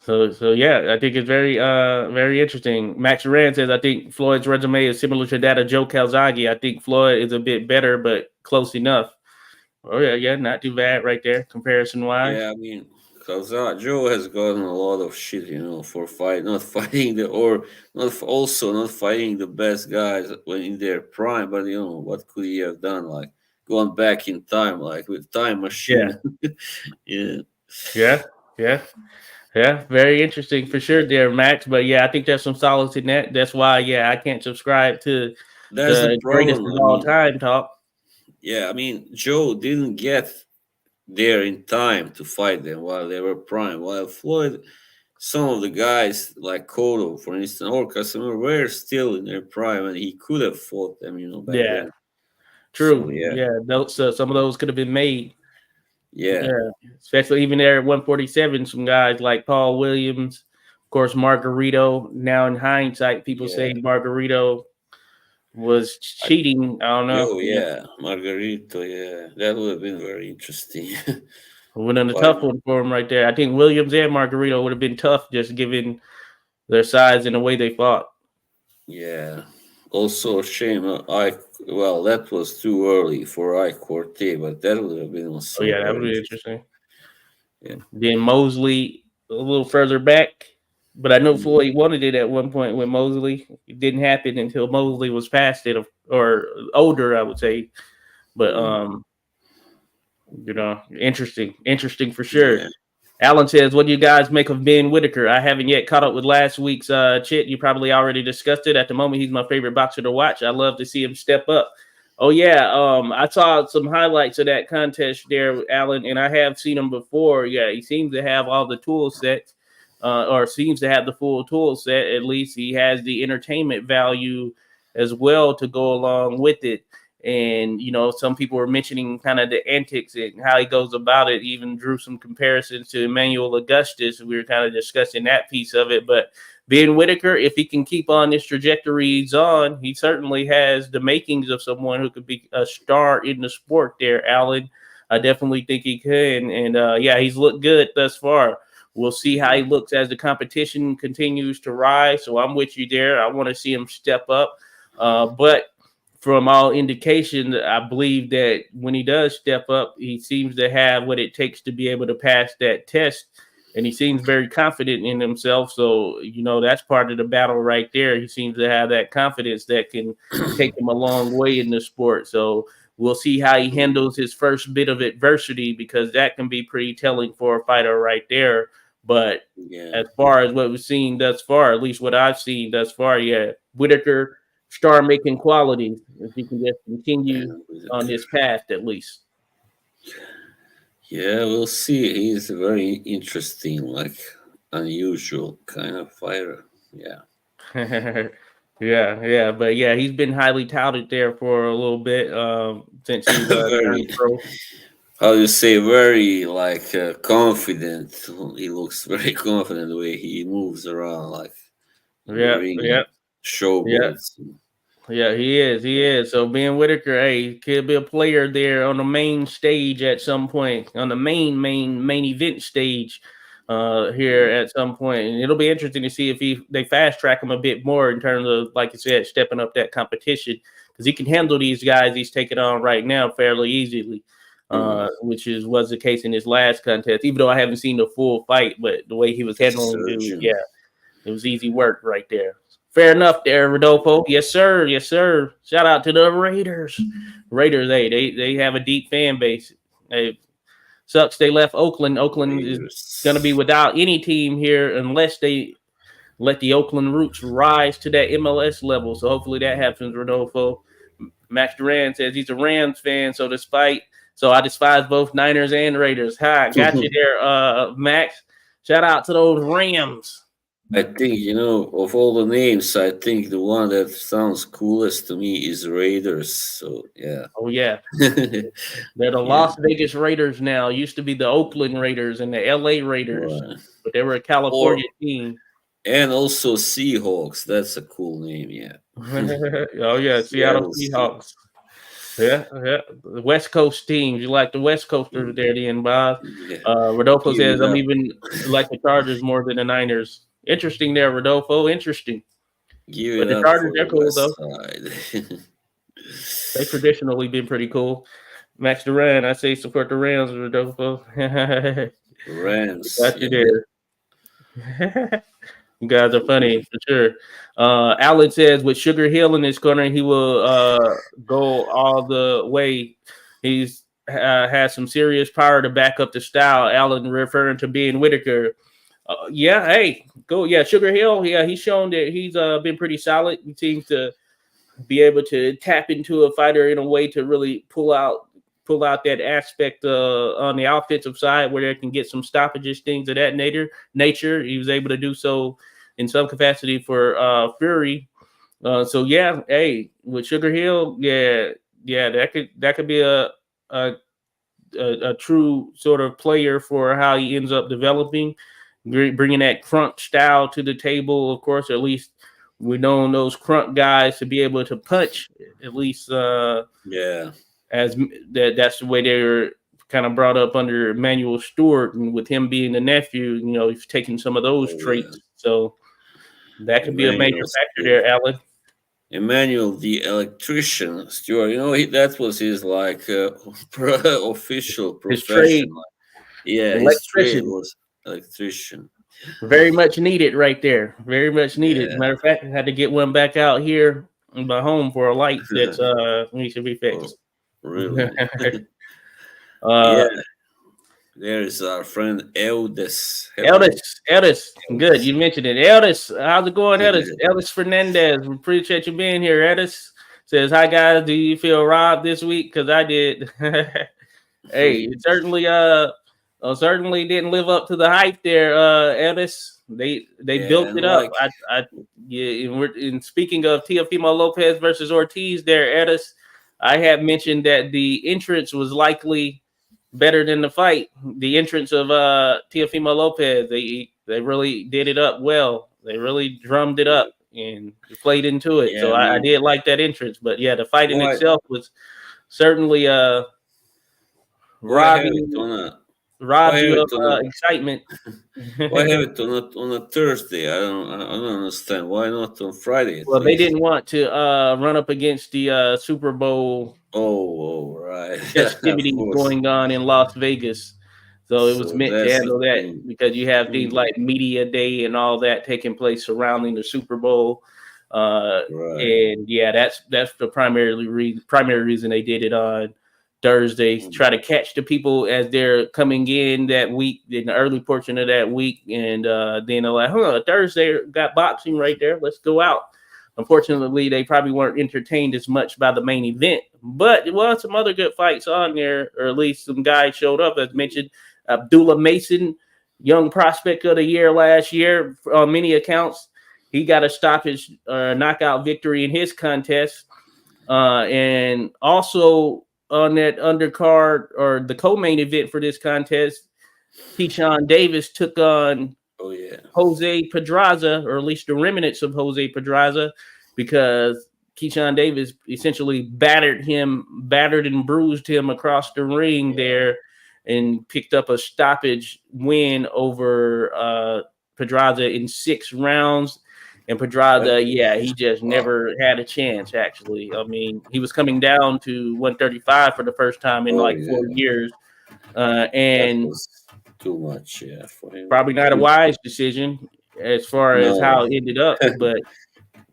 So yeah, I think it's very interesting. Max Rand says I think Floyd's resume is similar to that of Joe Calzaghe. I think Floyd is a bit better, but close enough. Oh yeah, not too bad right there, comparison wise.
yeah, I mean, because Joe has gotten a lot of shit, for not fighting also not fighting the best guys when in their prime. But what could he have done? Like going back in time, like with time
Yeah,
machine. Yeah.
yeah, yeah, yeah. Very interesting for sure, there, Max. But yeah, I think there's some solace in that. That's why, yeah, I can't subscribe to
That's the
the greatest
problem.
of
I
all
mean,
time talk.
yeah, I mean, Joe didn't get there in time to fight them while they were prime. While Floyd, some of the guys like Cotto, for instance, or Casemiro were still in their prime, and he could have fought them, back
Yeah,
then. So
true.
yeah,
Yeah, those some of those could have been made.
yeah,
Yeah, especially even there at 147, some guys like Paul Williams, of course, Margarito. Now in hindsight, people
yeah.
say Margarito was
I,
cheating. I don't know. Yeah,
yeah, Margarito, yeah, that would have been very interesting.
would have been a
Why?
tough one for him right there. I think Williams and Margarito would have been tough, just given their size and the way they fought.
Yeah. Also, a shame. Well, that was too early for I Corte, but that would have been
Oh
also
yeah, that would
very
be
interesting.
interesting.
Yeah.
Then Mosley a little further back, but I know
Mm,
Floyd wanted it at one point with Mosley. It didn't happen until Mosley was past it or older, I would say. But
mm,
interesting for sure.
yeah.
Alan says, "What do you guys make of Ben Whitaker? I haven't yet caught up with last week's Chit. You probably already discussed it. At the moment, he's my favorite boxer to watch. I love to see him step up." Oh yeah, I saw some highlights of that contest there, Alan, and I have seen him before. Yeah, he seems to have all the tool sets, or seems to have the full tool set. At least he has the entertainment value as well to go along with it. And some people were mentioning kind of the antics and how he goes about it. Even drew some comparisons to Emmanuel Augustus. We were kind of discussing that piece of it. But Ben Whitaker, if he can keep on this trajectory he's on, he certainly has the makings of someone who could be a star in the sport there, Alan. I definitely think he can. And yeah, he's looked good thus far. We'll see how he looks as the competition continues to rise. So I'm with you there. I want to see him step up. But from all indication, I believe that when he does step up, he seems to have what it takes to be able to pass that test. And he seems very confident in himself. So, that's part of the battle right there. He seems to have that confidence that can take him a long way in the sport. So we'll see how he handles his first bit of adversity, because that can be pretty telling for a fighter right there. But
Yeah.
as far as what we've seen thus far, at least what I've seen thus far, yeah, Whitaker star making qualities if he can just continue
Ben
on
Whitaker.
this path at least.
Yeah, we'll see. He's a very interesting, like unusual kind of fighter. Yeah.
Yeah, but yeah, he's been highly touted there for a little bit since he's
Very,
turned pro.
how do you say, very like confident. He looks very confident the way he moves around, like in the
Yeah,
ring,
yeah,
and
yeah.
showboats.
Yeah, he is. He is. So Ben Whitaker, hey, could be a player there on the main stage at some point, on the main event stage here
Yeah.
at some point. And it'll be interesting to see if they fast track him a bit more in terms of, like you said, stepping up that competition, because he can handle these guys he's taking on right now fairly easily. which was the case in his last contest. Even though I haven't seen the full fight, but the way he was handling dude, yeah, it was easy work right there. Fair enough there, Rodolfo. Yes, sir. Yes, sir. Shout out to the Raiders. Raiders, they have a deep fan base. It sucks they left Oakland. Oakland is going to be without any team here unless they let the Oakland Roots rise to that MLS level. So hopefully that happens, Rodolfo. Max Duran says he's a Rams fan, so I despise both Niners and Raiders. Hi, got you there, Max. Shout out to those Rams.
I think, of all the names, I think the one that sounds coolest to me is Raiders. So, yeah.
Oh, yeah. They're the Las Vegas Raiders now. Used to be the Oakland Raiders and the LA Raiders, but they were a California team.
And also Seahawks. That's a cool name, yeah.
Oh, yeah. Seattle Seahawks. Yeah. The West Coast teams. You like the West Coasters there, then, Bob. Yeah. Rodolfo says, I'm even like the Chargers more than the Niners. Interesting there, Rodolfo. Interesting. But the Chargers, they're cool, though. They've traditionally been pretty cool. Max Duran, I say support the Rams, Rodolfo.
Rams.
Got you there. You guys are funny, for sure. Alan says, with Sugar Hill in his corner, he will go all the way. He's has some serious power to back up the style. Alan referring to being Whitaker. Hey, go. Yeah, Sugar Hill. Yeah, he's shown that he's been pretty solid. He seems to be able to tap into a fighter in a way to really pull out that aspect on the offensive side where they can get some stoppages, things of that nature. He was able to do so in some capacity for Fury. Hey, with Sugar Hill, that could be a true sort of player for how he ends up developing. Bringing that crunch style to the table, of course, or at least we know those crunk guys to be able to punch, at least, as that's the way they were kind of brought up under Emmanuel Stewart, and with him being the nephew, he's taking some of those traits. So that could be a major factor there, Alan.
Emmanuel, the electrician, Stewart, that was his official profession. His trade was electrician.
Very much needed right there. Very much needed. Yeah. Matter of fact, I had to get one back out here in my home for a light that needs to be fixed.
Oh, really? There's our friend Eldis.
Eldis. Good. You mentioned it. Eldis, how's it going, Eldis? Eldis Fernandez. We appreciate you being here. Eldis says, hi, guys. Do you feel robbed this week? Because I did. Hey, it certainly didn't live up to the hype there, Eldis. They built it up. And speaking of Teofimo Lopez versus Ortiz there, Eldis, I had mentioned that the entrance was likely better than the fight. The entrance of Teofimo Lopez, they really did it up well. They really drummed it up and played into it. So I did like that entrance. But yeah, the fight in itself was certainly robbed you of excitement.
Why have it on a Thursday? I don't understand. Why not on Friday?
Well, they didn't want to run up against the Super Bowl.
Oh, right.
Festivities going on in Las Vegas. So it was meant to handle that because you have things like Media Day and all that taking place surrounding the Super Bowl. And that's the primary reason they did it on Thursday. Try to catch the people as they're coming in that week, in the early portion of that week. And then they're like, Thursday got boxing right there. Let's go out. Unfortunately, they probably weren't entertained as much by the main event, but there was some other good fights on there, or at least some guys showed up. As mentioned, Abdullah Mason, young prospect of the year last year on many accounts. He got a stoppage knockout victory in his contest. And also on that undercard or the co-main event for this contest, Keysham Davis took on Jose Pedraza, or at least the remnants of Jose Pedraza, because Keysham Davis essentially battered and bruised him across the ring there and picked up a stoppage win over Pedraza in 6 rounds. And Pedraza, yeah, he just never had a chance, actually. I mean, he was coming down to 135 for the first time in
Oh
like
yeah,
4 years.
that
And
was too much. Yeah, for him.
probably not a wise decision as far as how
No,
it ended up. But,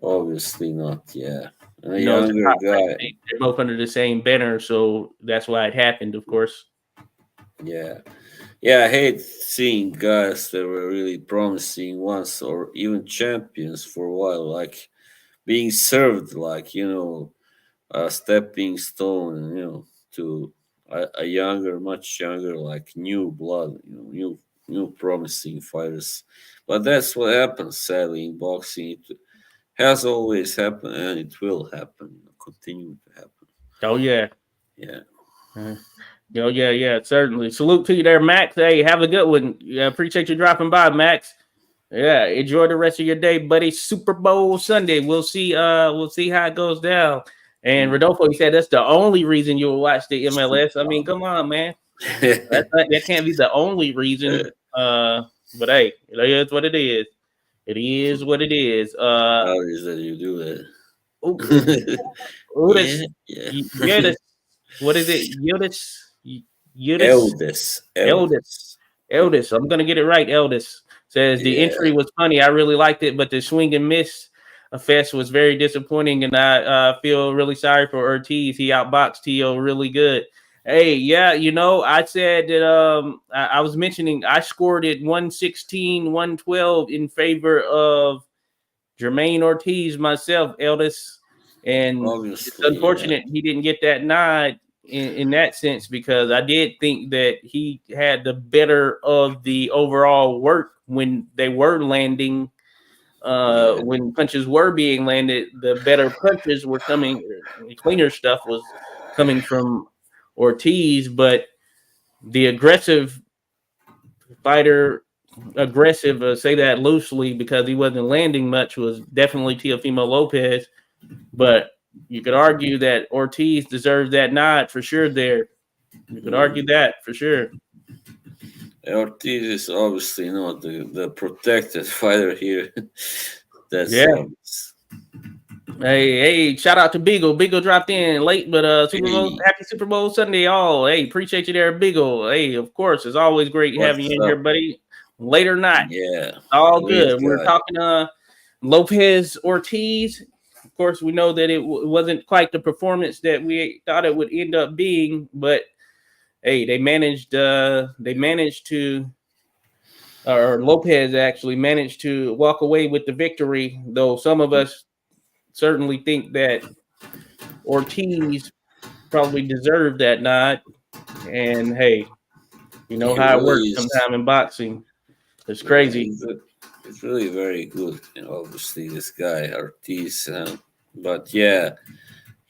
obviously not. Yeah, and a
it's a
younger
top
guy.
rank. They're both under the same banner. So that's why it happened, of course.
Yeah, yeah. I hate seeing guys that were really promising once, or even champions for a while, like being served, like a stepping stone, to a younger, much younger, like new blood, new promising fighters. But that's what happens, sadly, in boxing. It has always happened, and it will happen, continue to happen.
Oh, yeah.
Yeah.
Uh, Oh, yeah, certainly. Salute to you there, Max. Hey, have a good one. Yeah, appreciate you dropping by, Max. Yeah, enjoy the rest of your day, buddy. Super Bowl Sunday. We'll see how it goes down. And Rodolfo, he said that's the only reason you'll watch the MLS. I mean, come on, man. That can't be the only reason. But hey, it is what it is. It is what it is.
How is that you do
Who
that? Yeah,
this?
yeah.
Yudis. What is it? Yudis.
Eldest,
Eldest.
eldest.
Eldest. I'm gonna get it right. Eldest says the
Yeah.
entry was funny. I really liked it, but the swing and miss fest was very disappointing, and I feel really sorry for Ortiz. He outboxed Tio really good. Hey, yeah, I said that I was mentioning I scored it 116, 112 in favor of Jermain Ortiz myself, Eldest. And it's
Obviously, yeah.
unfortunate he didn't get that nod in that sense, because I did think that he had the better of the overall work when they were landing.
Yeah.
When punches were being landed, the better punches were coming. The cleaner stuff was coming from Ortiz, but the fighter, say that loosely because he wasn't landing much, was definitely Teofimo Lopez. But you could argue that Ortiz deserves that nod for sure there. You could argue that for sure.
Ortiz is obviously not the protected fighter here. That's
Yeah.
obvious.
Hey, shout out to Beagle. Beagle dropped in late, but
Hey,
happy Super Bowl Sunday, all. Hey, appreciate you there, Beagle. Hey, of course, it's always great having
what's
you in here,
up?
buddy. Late or not,
Yeah,
all
great
good. We're
guy.
talking Lopez Ortiz. Of course, we know that it wasn't quite the performance that we thought it would end up being, but hey, they managed to, or Lopez actually managed to walk away with the victory, though some of us certainly think that Ortiz probably deserved that nod. And hey, you know
He
how it
really
works
is.
sometime in boxing. It's
Yeah,
crazy.
he's really very good. Obviously, this guy Ortiz. But yeah,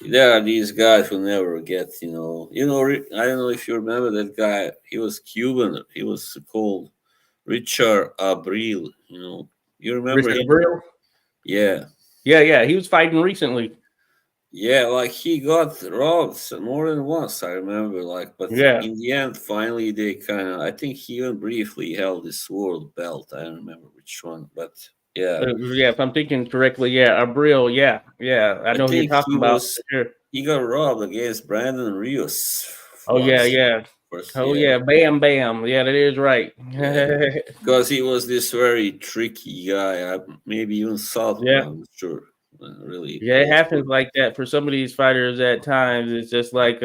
there are these guys who never get. I don't know if you remember that guy. He was Cuban. He was called Richard Abril. You remember
Richard
him?
Abril.
Yeah.
Yeah. He was fighting recently.
Yeah, like he got robbed more than once, I remember. But
Yeah.
in the end, finally, they kind of, I think he even briefly held this world belt. I don't remember which one, but yeah.
Yeah, if I'm thinking correctly, yeah, Abril, yeah. I
I
know who you're
think
talking about for sure.
he got robbed against Brandon Rios
Oh
once.
yeah.
First,
Oh
yeah.
yeah, bam. Yeah, that is right.
Yeah. Because he was this very tricky guy. Maybe even southpaw,
Yeah.
I'm not sure. Really
Yeah, it happens
awful.
like that for some of these fighters at times. It's just like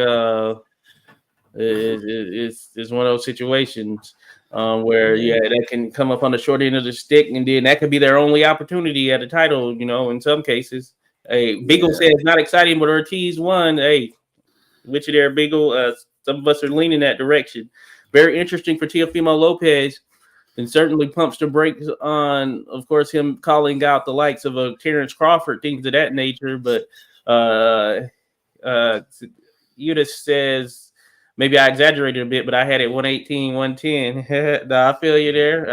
it's one of those situations where
Yeah.
they can come up on the short end of the stick, and then that could be their only opportunity at a title. In some cases. Hey, Beagle
Yeah.
says not exciting, but Ortiz won. Hey, with you there, Beagle. Some of us are leaning that direction. Very interesting for Teofimo Lopez, and certainly pumps the brakes on, of course, him calling out the likes of Terrence Crawford, things of that nature. But Udis says, maybe I exaggerated a bit, but I had it 118, 110. No, I feel you there.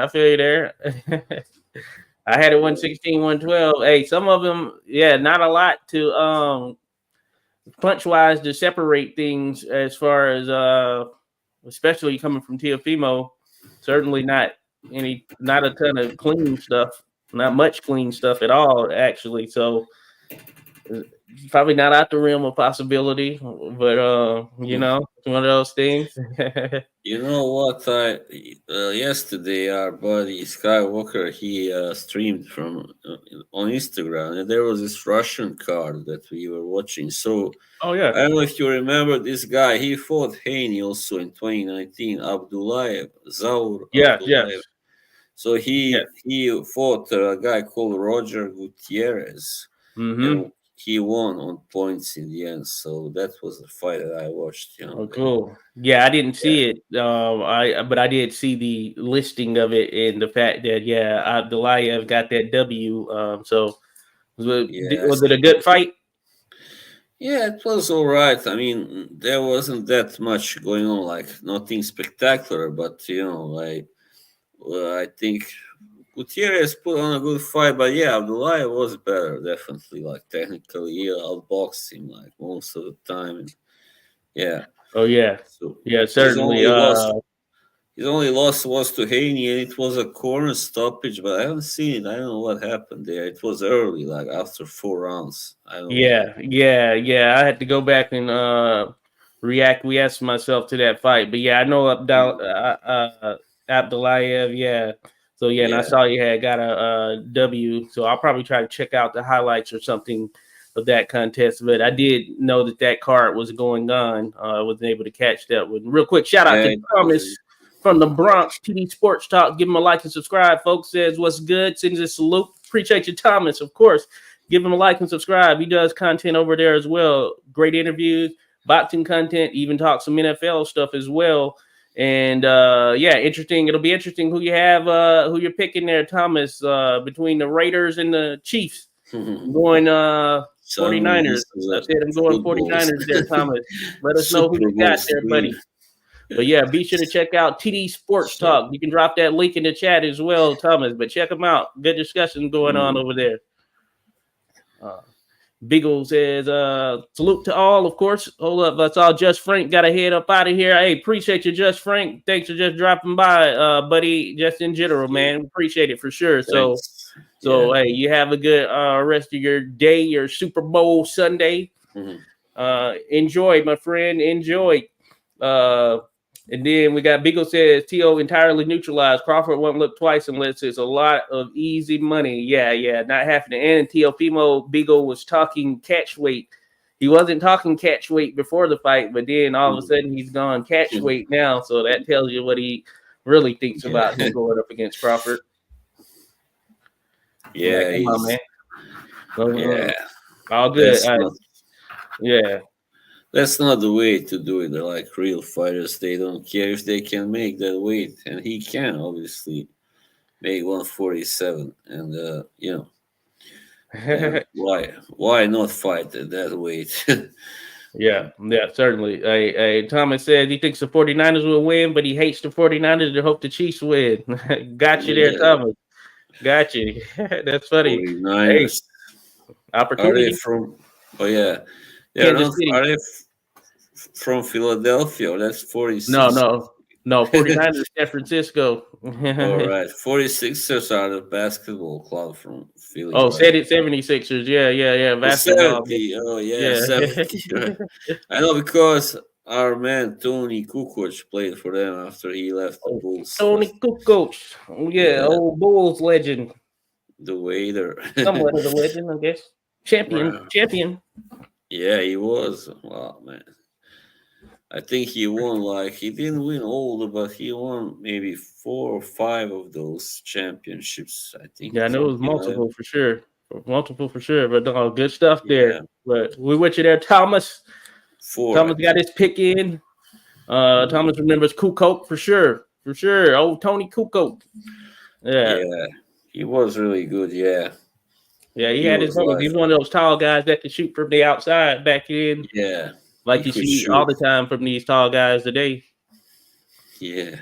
I had it 116, 112. Hey, some of them, yeah, not a lot to punch wise to separate things as far as especially coming from Teofimo. Certainly not a ton of clean stuff. not much clean stuff at all, actually. So probably not out the realm of possibility, but it's one of those things.
You know what? I Yesterday our buddy Skywalker he streamed from on Instagram, and there was this Russian card that we were watching. So
Oh yeah,
I don't know if you remember this guy. He fought Haney also in 2019. Abdullayev, Zaur
yeah,
Abdullayev.
yes,
So
yeah.
he fought a guy called Roger Gutierrez,
Mm-hmm.
and he won on points in the end. So that was the fight that I watched.
Oh, cool. Yeah, I didn't see it. But I did see the listing of it and the fact that Abdullayev got that W. So
Yeah,
was it a good fight?
yeah, it was all right. I mean, there wasn't that much going on, like nothing spectacular, but I think Gutierrez put on a good fight, but yeah, Abdullah was better, definitely. Like technically, he outboxed him like most of the time, and yeah.
Oh yeah,
So
yeah,
his
certainly.
only loss, his only loss was to Haney, and it was a corner stoppage. But I haven't seen it. I don't know what happened there. It was early, like after 4 rounds. I don't know what
Yeah,
happened.
yeah. I had to go back and reacquiesce myself to that fight. But yeah, I know Abdullayev. Yeah. So yeah, and I
Yeah,
saw you had got a W. So I'll probably try to check out the highlights or something of that contest. But I did know that card was going on. I wasn't able to catch that one. Real quick, shout out
yeah,
to
it was.
Thomas from the Bronx, TD Sports Talk. Give him a like and subscribe, folks. Says what's good. Sends a salute. Appreciate you, Thomas. Of course. Give him a like and subscribe. He does content over there as well. Great interviews, boxing content, even talk some NFL stuff as well. And interesting. It'll be interesting who you have, who you're picking there, Thomas, between the Raiders and the Chiefs. I'm going
Suddenly,
49ers.
this is
I
a
said I'm going
football
49ers there, Thomas. Let us know who
Super
you got
Bowl
there,
stream.
buddy. But yeah, be sure to check out TD Sports
So,
Talk. You can drop that link in the chat as well, Thomas. But check them out. Good discussion going on over there. Beagle says, salute to all, of course. Hold up, that's all. Just Frank got to head up out of here. Hey, appreciate you, Just Frank. Thanks for just dropping by, buddy. Just in general,
yeah,
man. Appreciate it for sure.
thanks.
So
Yeah.
hey, you have a good rest of your day, your Super Bowl Sunday. Enjoy, my friend. Enjoy. And then we got Beagle says T.O. entirely neutralized. Crawford won't look twice unless it's a lot of easy money. Yeah, not happening. And Teofimo Beagle was talking catch weight. He wasn't talking catch weight before the fight, but then all of a sudden he's gone catch weight now. So that tells you what he really thinks about him going up against Crawford.
Yeah,
Come on, man.
yeah.
All good.
Yeah. That's not the way to do it. They're like real fighters. They don't care if they can make that weight, and he can obviously make 147. And and why not fight at that weight?
Yeah, certainly. Thomas said he thinks the 49ers will win, but he hates the 49ers and hope the Chiefs win. Got you there, Thomas. Got you. That's funny.
49ers.
Opportunity.
Are they from? Oh yeah,
Kansas City.
Are they from Philadelphia? That's 46.
No. 49ers, San Francisco.
All right, 46ers are the basketball club from Philly.
Oh,
right?
said it 76ers. Yeah. Basketball.
70. Oh yeah, 70. Right. I know because our man Tony Kukoc played for them after he left the Bulls.
Tony Kukoc. Yeah, old Bulls legend.
The waiter.
Somewhat of a legend, I guess. Champion.
Yeah, he was. Wow, man. I think he won he didn't win all, but he won maybe 4 or 5 of those championships. I think.
Yeah, I know it was multiple for sure. But no, good stuff there. But we with you there, Thomas.
4.
Thomas got his pick in. Thomas remembers Kukoc for sure. Old Tony Kukoc.
Yeah, he was really good. Yeah,
he had his moments. He's one of those tall guys that could shoot from the outside back in.
Yeah,
like you see all the time from these tall guys today.
Yeah.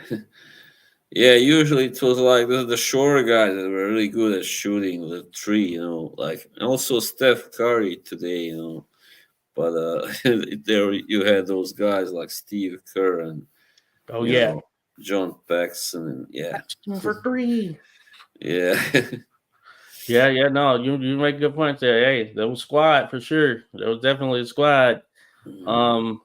Yeah, usually it was like the shorter guys that were really good at shooting the three, and also Steph Curry today, But there you had those guys like Steve Kerr and John Paxson, and
for 3.
Yeah.
Yeah, no, you make good points there. Hey, that was squad for sure. That was definitely a squad.
Mm,
Um,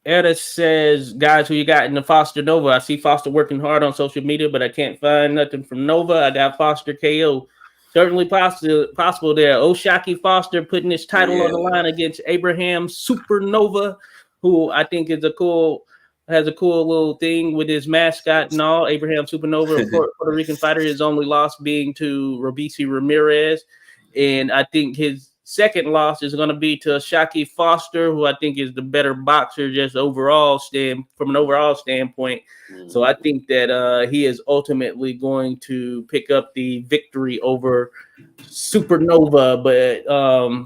Edda says, guys, who you got in the Foster Nova? I see Foster working hard on social media, but I can't find nothing from Nova. I got Foster KO. Certainly possible there. Oshaki Foster putting his title on the
yeah,
line against Abraham Supernova, who I think is a cool has a cool little thing with his mascot and all. Abraham Supernova, a Puerto Rican fighter, his only loss being to Robeisy Ramirez. And I think his second loss is going to be to Shaki Foster, who I think is the better boxer just from an overall standpoint. So I
mm,
think that he is ultimately going to pick up the victory over Supernova. But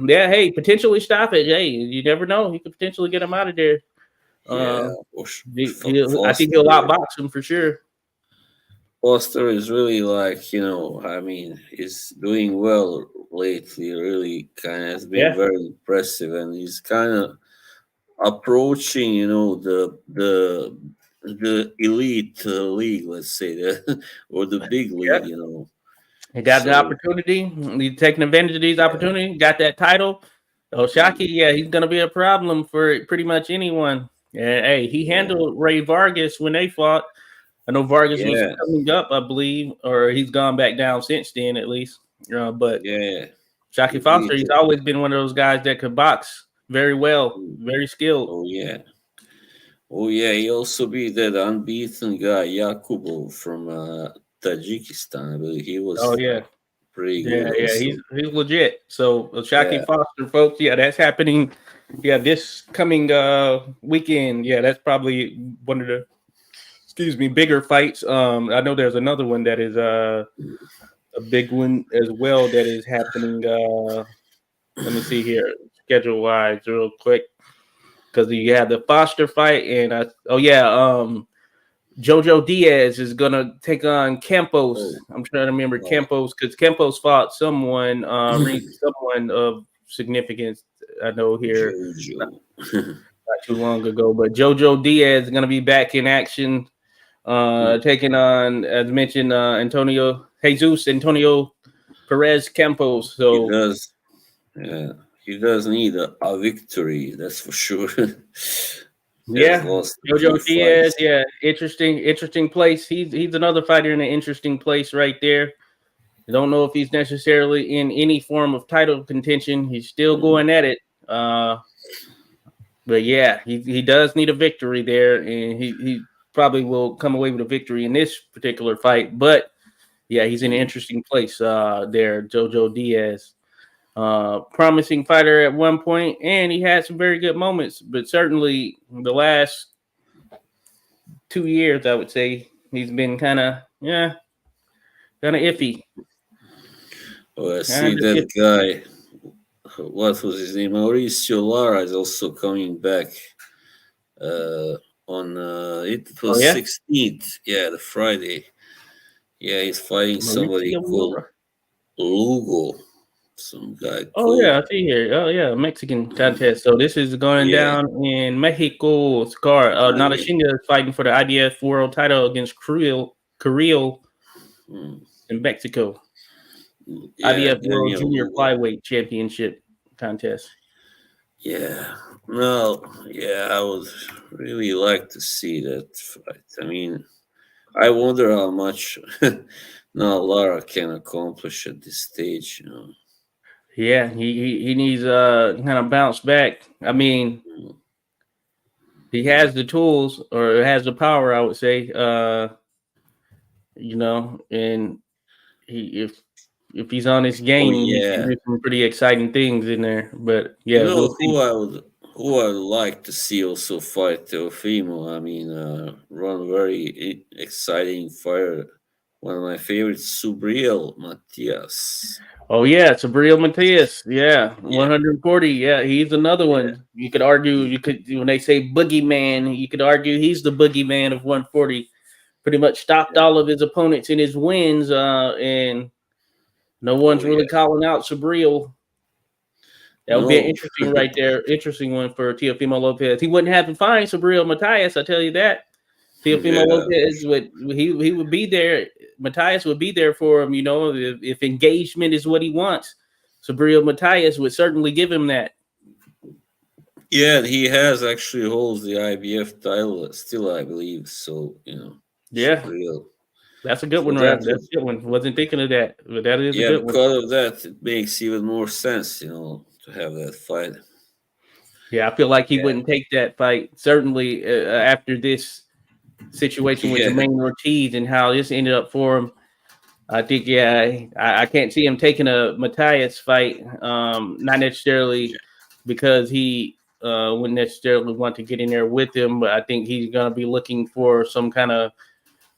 yeah, hey, potentially stop it. Hey, you never know. He could potentially get him out of there. Uh,
yeah.
I think he'll
Foster,
outbox him for sure.
Foster is really like, I mean, he's doing well lately. Really, kind of has been
Yeah,
very impressive, and he's kind of approaching, the elite league, let's say, or the big
yeah.
league.
He got the
So
opportunity. He's taking advantage of these
yeah,
opportunities. Got that title. Oshaki,
mm,
yeah, he's gonna be a problem for pretty much anyone. Yeah, hey, he
yeah,
handled Ray Vargas when they fought. I know Vargas was
yeah,
coming up, I believe, or he's gone back down since then, at least. But
yeah. He
Shaki Foster,
beat
he's
it.
always been one of those guys that could box very well,
Mm.
very skilled.
Oh yeah, oh yeah. He also beat that unbeaten guy Yakubov from Tajikistan. I believe he
Oh
was
yeah,
pretty
yeah,
good
yeah.
also.
He's legit. So
Yeah.
Shaki Foster, folks, yeah, that's happening. Yeah, this coming weekend. Yeah, that's probably one of the bigger fights. I know there's another one that is a big one as well that is happening. Let me see here, schedule wise, real quick, because you have the Foster fight, and Jojo Diaz is gonna take on Campos.
Oh,
I'm trying to remember
wow.
Campos because Campos fought someone of significance. I know here
Jojo.
not too long ago, but Jojo Diaz is gonna be back in action, taking on, as mentioned, Antonio Perez Campos.
He
So
does. Yeah, he does need a victory. That's for sure. He has
yeah,
lost a few
Jojo Diaz,
fights.
yeah, interesting place. He's another fighter in an interesting place right there. I don't know if he's necessarily in any form of title contention. He's still
Mm,
going at it. But yeah, he does need a victory there, and he probably will come away with a victory in this particular fight. But yeah, he's in an
mm.
interesting place there, Jojo Diaz. Promising fighter at one point, and he had some very good moments, but certainly the last 2 years, I would say, he's been kind of iffy.
Oh, I see
Kind of
that
iffy.
guy. What was his name? Mauricio Lara is also coming back. Uh, on it
Oh
was
yeah,
16th. Yeah, the Friday. Yeah, he's fighting somebody
Mauricio
called
Mora.
Lugo. Some guy
Oh
called.
yeah, I see here. Oh yeah, Mexican contest. So this is going
Yeah,
down in Mexico. Scar
Maria.
Nadashinga is fighting for the IDF World Title against Carrillo
Mm.
in Mexico.
Yeah,
IDF World
Daniel
Junior
Lugo.
Flyweight Championship contest.
Yeah. No, yeah, I would really like to see that fight. I mean, I wonder how much now Lara can accomplish at this stage.
Yeah, he needs kind of bounce back. I mean,
Mm.
he has the tools or has the power, I would say. And he if he's on his
Oh
game, he can
yeah.
do some pretty exciting things in there. But
You
yeah, we'll
know
see.
who I would like to see also fight Teofimo. I mean, run very exciting fighter. One of my favorites, Subriel Matias.
Oh yeah, Sabriel Matias. Yeah,
Yeah,
140. Yeah, he's another
yeah,
one. You could argue. You could when they say boogeyman, you could argue he's the boogeyman of 140. Pretty much stopped
yeah.
all of his opponents in his wins. And no
Oh
one's really
yeah.
calling out Sabriel. That would be an
No.
interesting right there. Interesting one for Teofimo Lopez. He wouldn't have to find Sabriel Matias, I tell you that. Teofimo
Yeah.
Lopez would he would be there Matthias would be there for him. If engagement is what he wants, Subriel Matthias would certainly give him that.
Yeah, he has actually holds the IBF title still, I believe. So
Yeah,
Subriel.
that's a good
So
one,
that
right? That's
would,
a good one. Wasn't thinking of that, but that is a
yeah,
good one.
because of that, it makes even more sense, to have that fight.
Yeah, I feel like he
Yeah,
wouldn't take that fight. Certainly after this situation with
yeah,
Jermain Ortiz and how this ended up for him. I think, yeah, I can't see him taking a Matthias fight. Not necessarily because he wouldn't necessarily want to get in there with him, but I think he's going to be looking for some kind of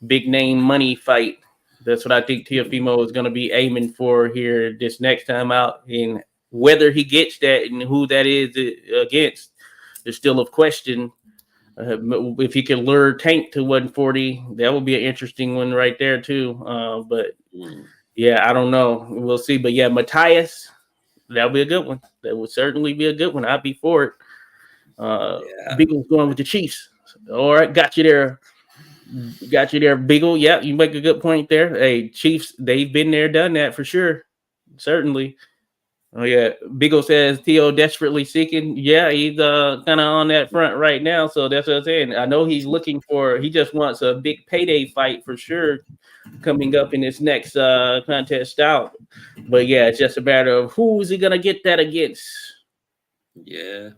big name money fight. That's what I think Teofimo is going to be aiming for here this next time out. And whether he gets that and who that is against is still a question. If he can lure Tank to 140, that would be an interesting one right there too. But yeah, I don't know. We'll see. But yeah, Matthias, that'll be a good one. That would certainly be a good one. I'd be for it.
yeah.
Beagle's going with the Chiefs. All right, got you there. Got you there, Beagle. Yeah, you make a good point there. Hey, Chiefs, they've been there, done that for sure. Certainly. Oh yeah, Beagle says Theo desperately seeking. Yeah, he's kind of on that front right now. So that's what I'm saying. I know he's looking for. He just wants a big payday fight for sure coming up in this next contest out. But yeah, it's just a matter of who is he gonna get that against?
Yeah.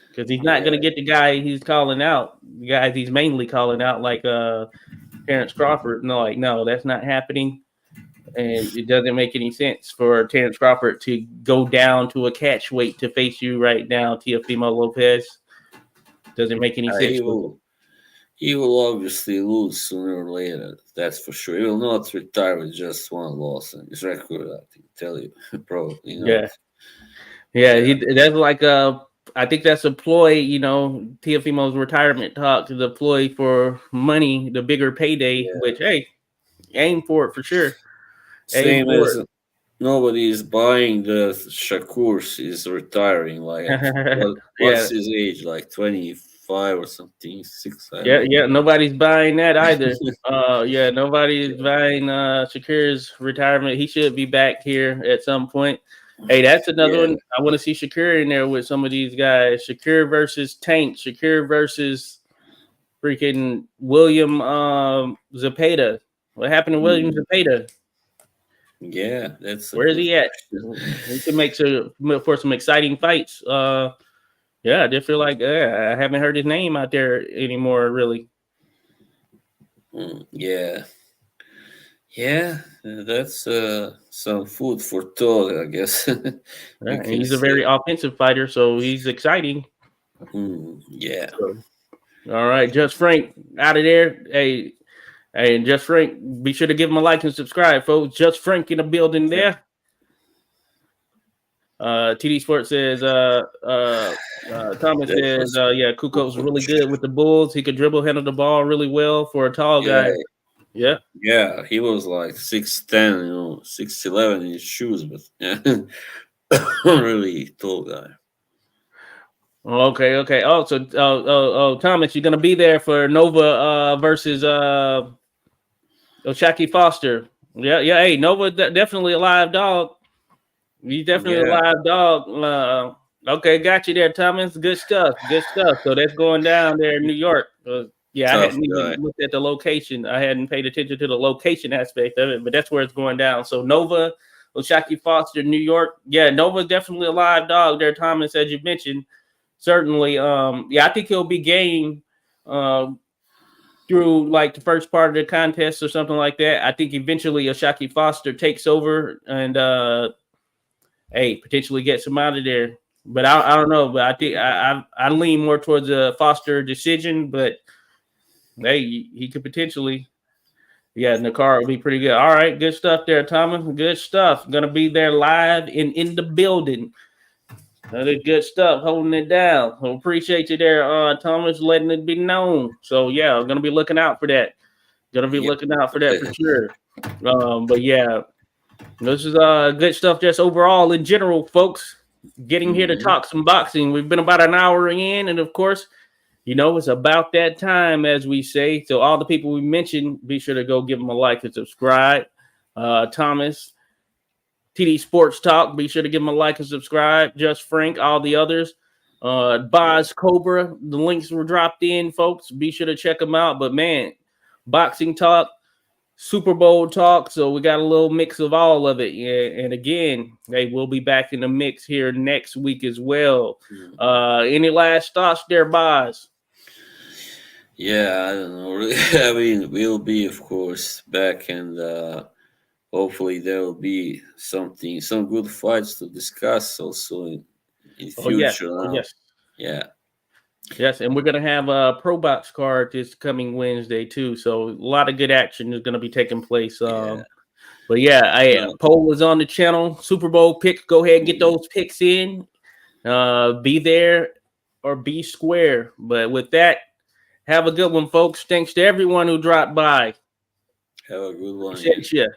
Because he's not gonna get the guy he's calling out. The guys he's mainly calling out, like Terrence Crawford. No, that's not happening. And it doesn't make any sense for Terrence Crawford to go down to a catch weight to face you right now, Teofimo Lopez. Doesn't make any sense.
He will obviously lose sooner or later. That's for sure. He will not retire with just one loss in his record. I can tell you, probably not.
Yeah. That's like I think that's a ploy. Teofimo's retirement talk is a ploy for money, the bigger payday. Which hey, aim for it for sure.
Same as nobody is buying the Shakur is retiring. Like, what's his age? Like 25 or something? 6.
Yeah. Nobody's buying that either. Nobody's buying Shakur's retirement. He should be back here at some point. Hey, that's another one. I want to see Shakur in there with some of these guys. Shakur versus Tank. Shakur versus freaking William Zepeda. What happened to William Zepeda?
Yeah, that's
where is he at? He can make for some exciting fights. I just feel like I haven't heard his name out there anymore, really.
Yeah, that's some food for thought, I guess.
And he's a very offensive fighter, so he's exciting.
Yeah.
So, all right, Just Frank out of there. Hey, and Just Frank, be sure to give him a like and subscribe, folks. Just Frank in the building there. TD Sports says, Thomas says, Kuko's really good with the Bulls. He could dribble, handle the ball really well for a tall guy. Yeah.
Yeah, he was like 6'10", 6'11" in his shoes, but really tall guy.
Okay. Oh, so Thomas, you're gonna be there for Nova versus Oshaki Foster. Yeah. Hey, Nova definitely a live dog. He's definitely a live dog. Okay, got you there, Thomas. Good stuff. So that's going down there in New York. I hadn't even looked at the location. I hadn't paid attention to the location aspect of it, but that's where it's going down. So Nova, Oshaki Foster, New York. Yeah, Nova's definitely a live dog there, Thomas, as you mentioned. Certainly. I think he'll be game through like the first part of the contest or something like that. I think eventually Oshaki Foster takes over and potentially gets him out of there. But I don't know. But I think I lean more towards a Foster decision. But hey, he could potentially. Yeah, Nakar will be pretty good. All right, good stuff there, Thomas. Good stuff. Gonna be there live and in the building. That is good stuff, holding it down. So appreciate you there, Thomas, letting it be known. So yeah, I'm gonna be looking out for that. Looking out for that for sure. But yeah, this is good stuff just overall in general, folks. Getting here to talk some boxing. We've been about an hour in, and of course, It's about that time, as we say. So all the people we mentioned, be sure to go give them a like and subscribe. Thomas, TD Sports Talk, be sure to give them a like and subscribe. Just Frank, all the others. Boz Cobra, the links were dropped in, folks. Be sure to check them out. But man, boxing talk, Super Bowl talk. So we got a little mix of all of it. Yeah. And again, hey, we'll be back in the mix here next week as well. Any last thoughts there, Boz?
Yeah, I don't know. Really. I mean, we'll be, of course, back, and hopefully there will be some good fights to discuss also in future.
Yes.
Yeah.
Yes, and we're gonna have a Pro Box card this coming Wednesday too. So a lot of good action is gonna be taking place. But yeah, poll is on the channel. Super Bowl picks. Go ahead and get those picks in. Be there or be square. But with that, have a good one, folks. Thanks to everyone who dropped by.
Have a good one.
Appreciate you.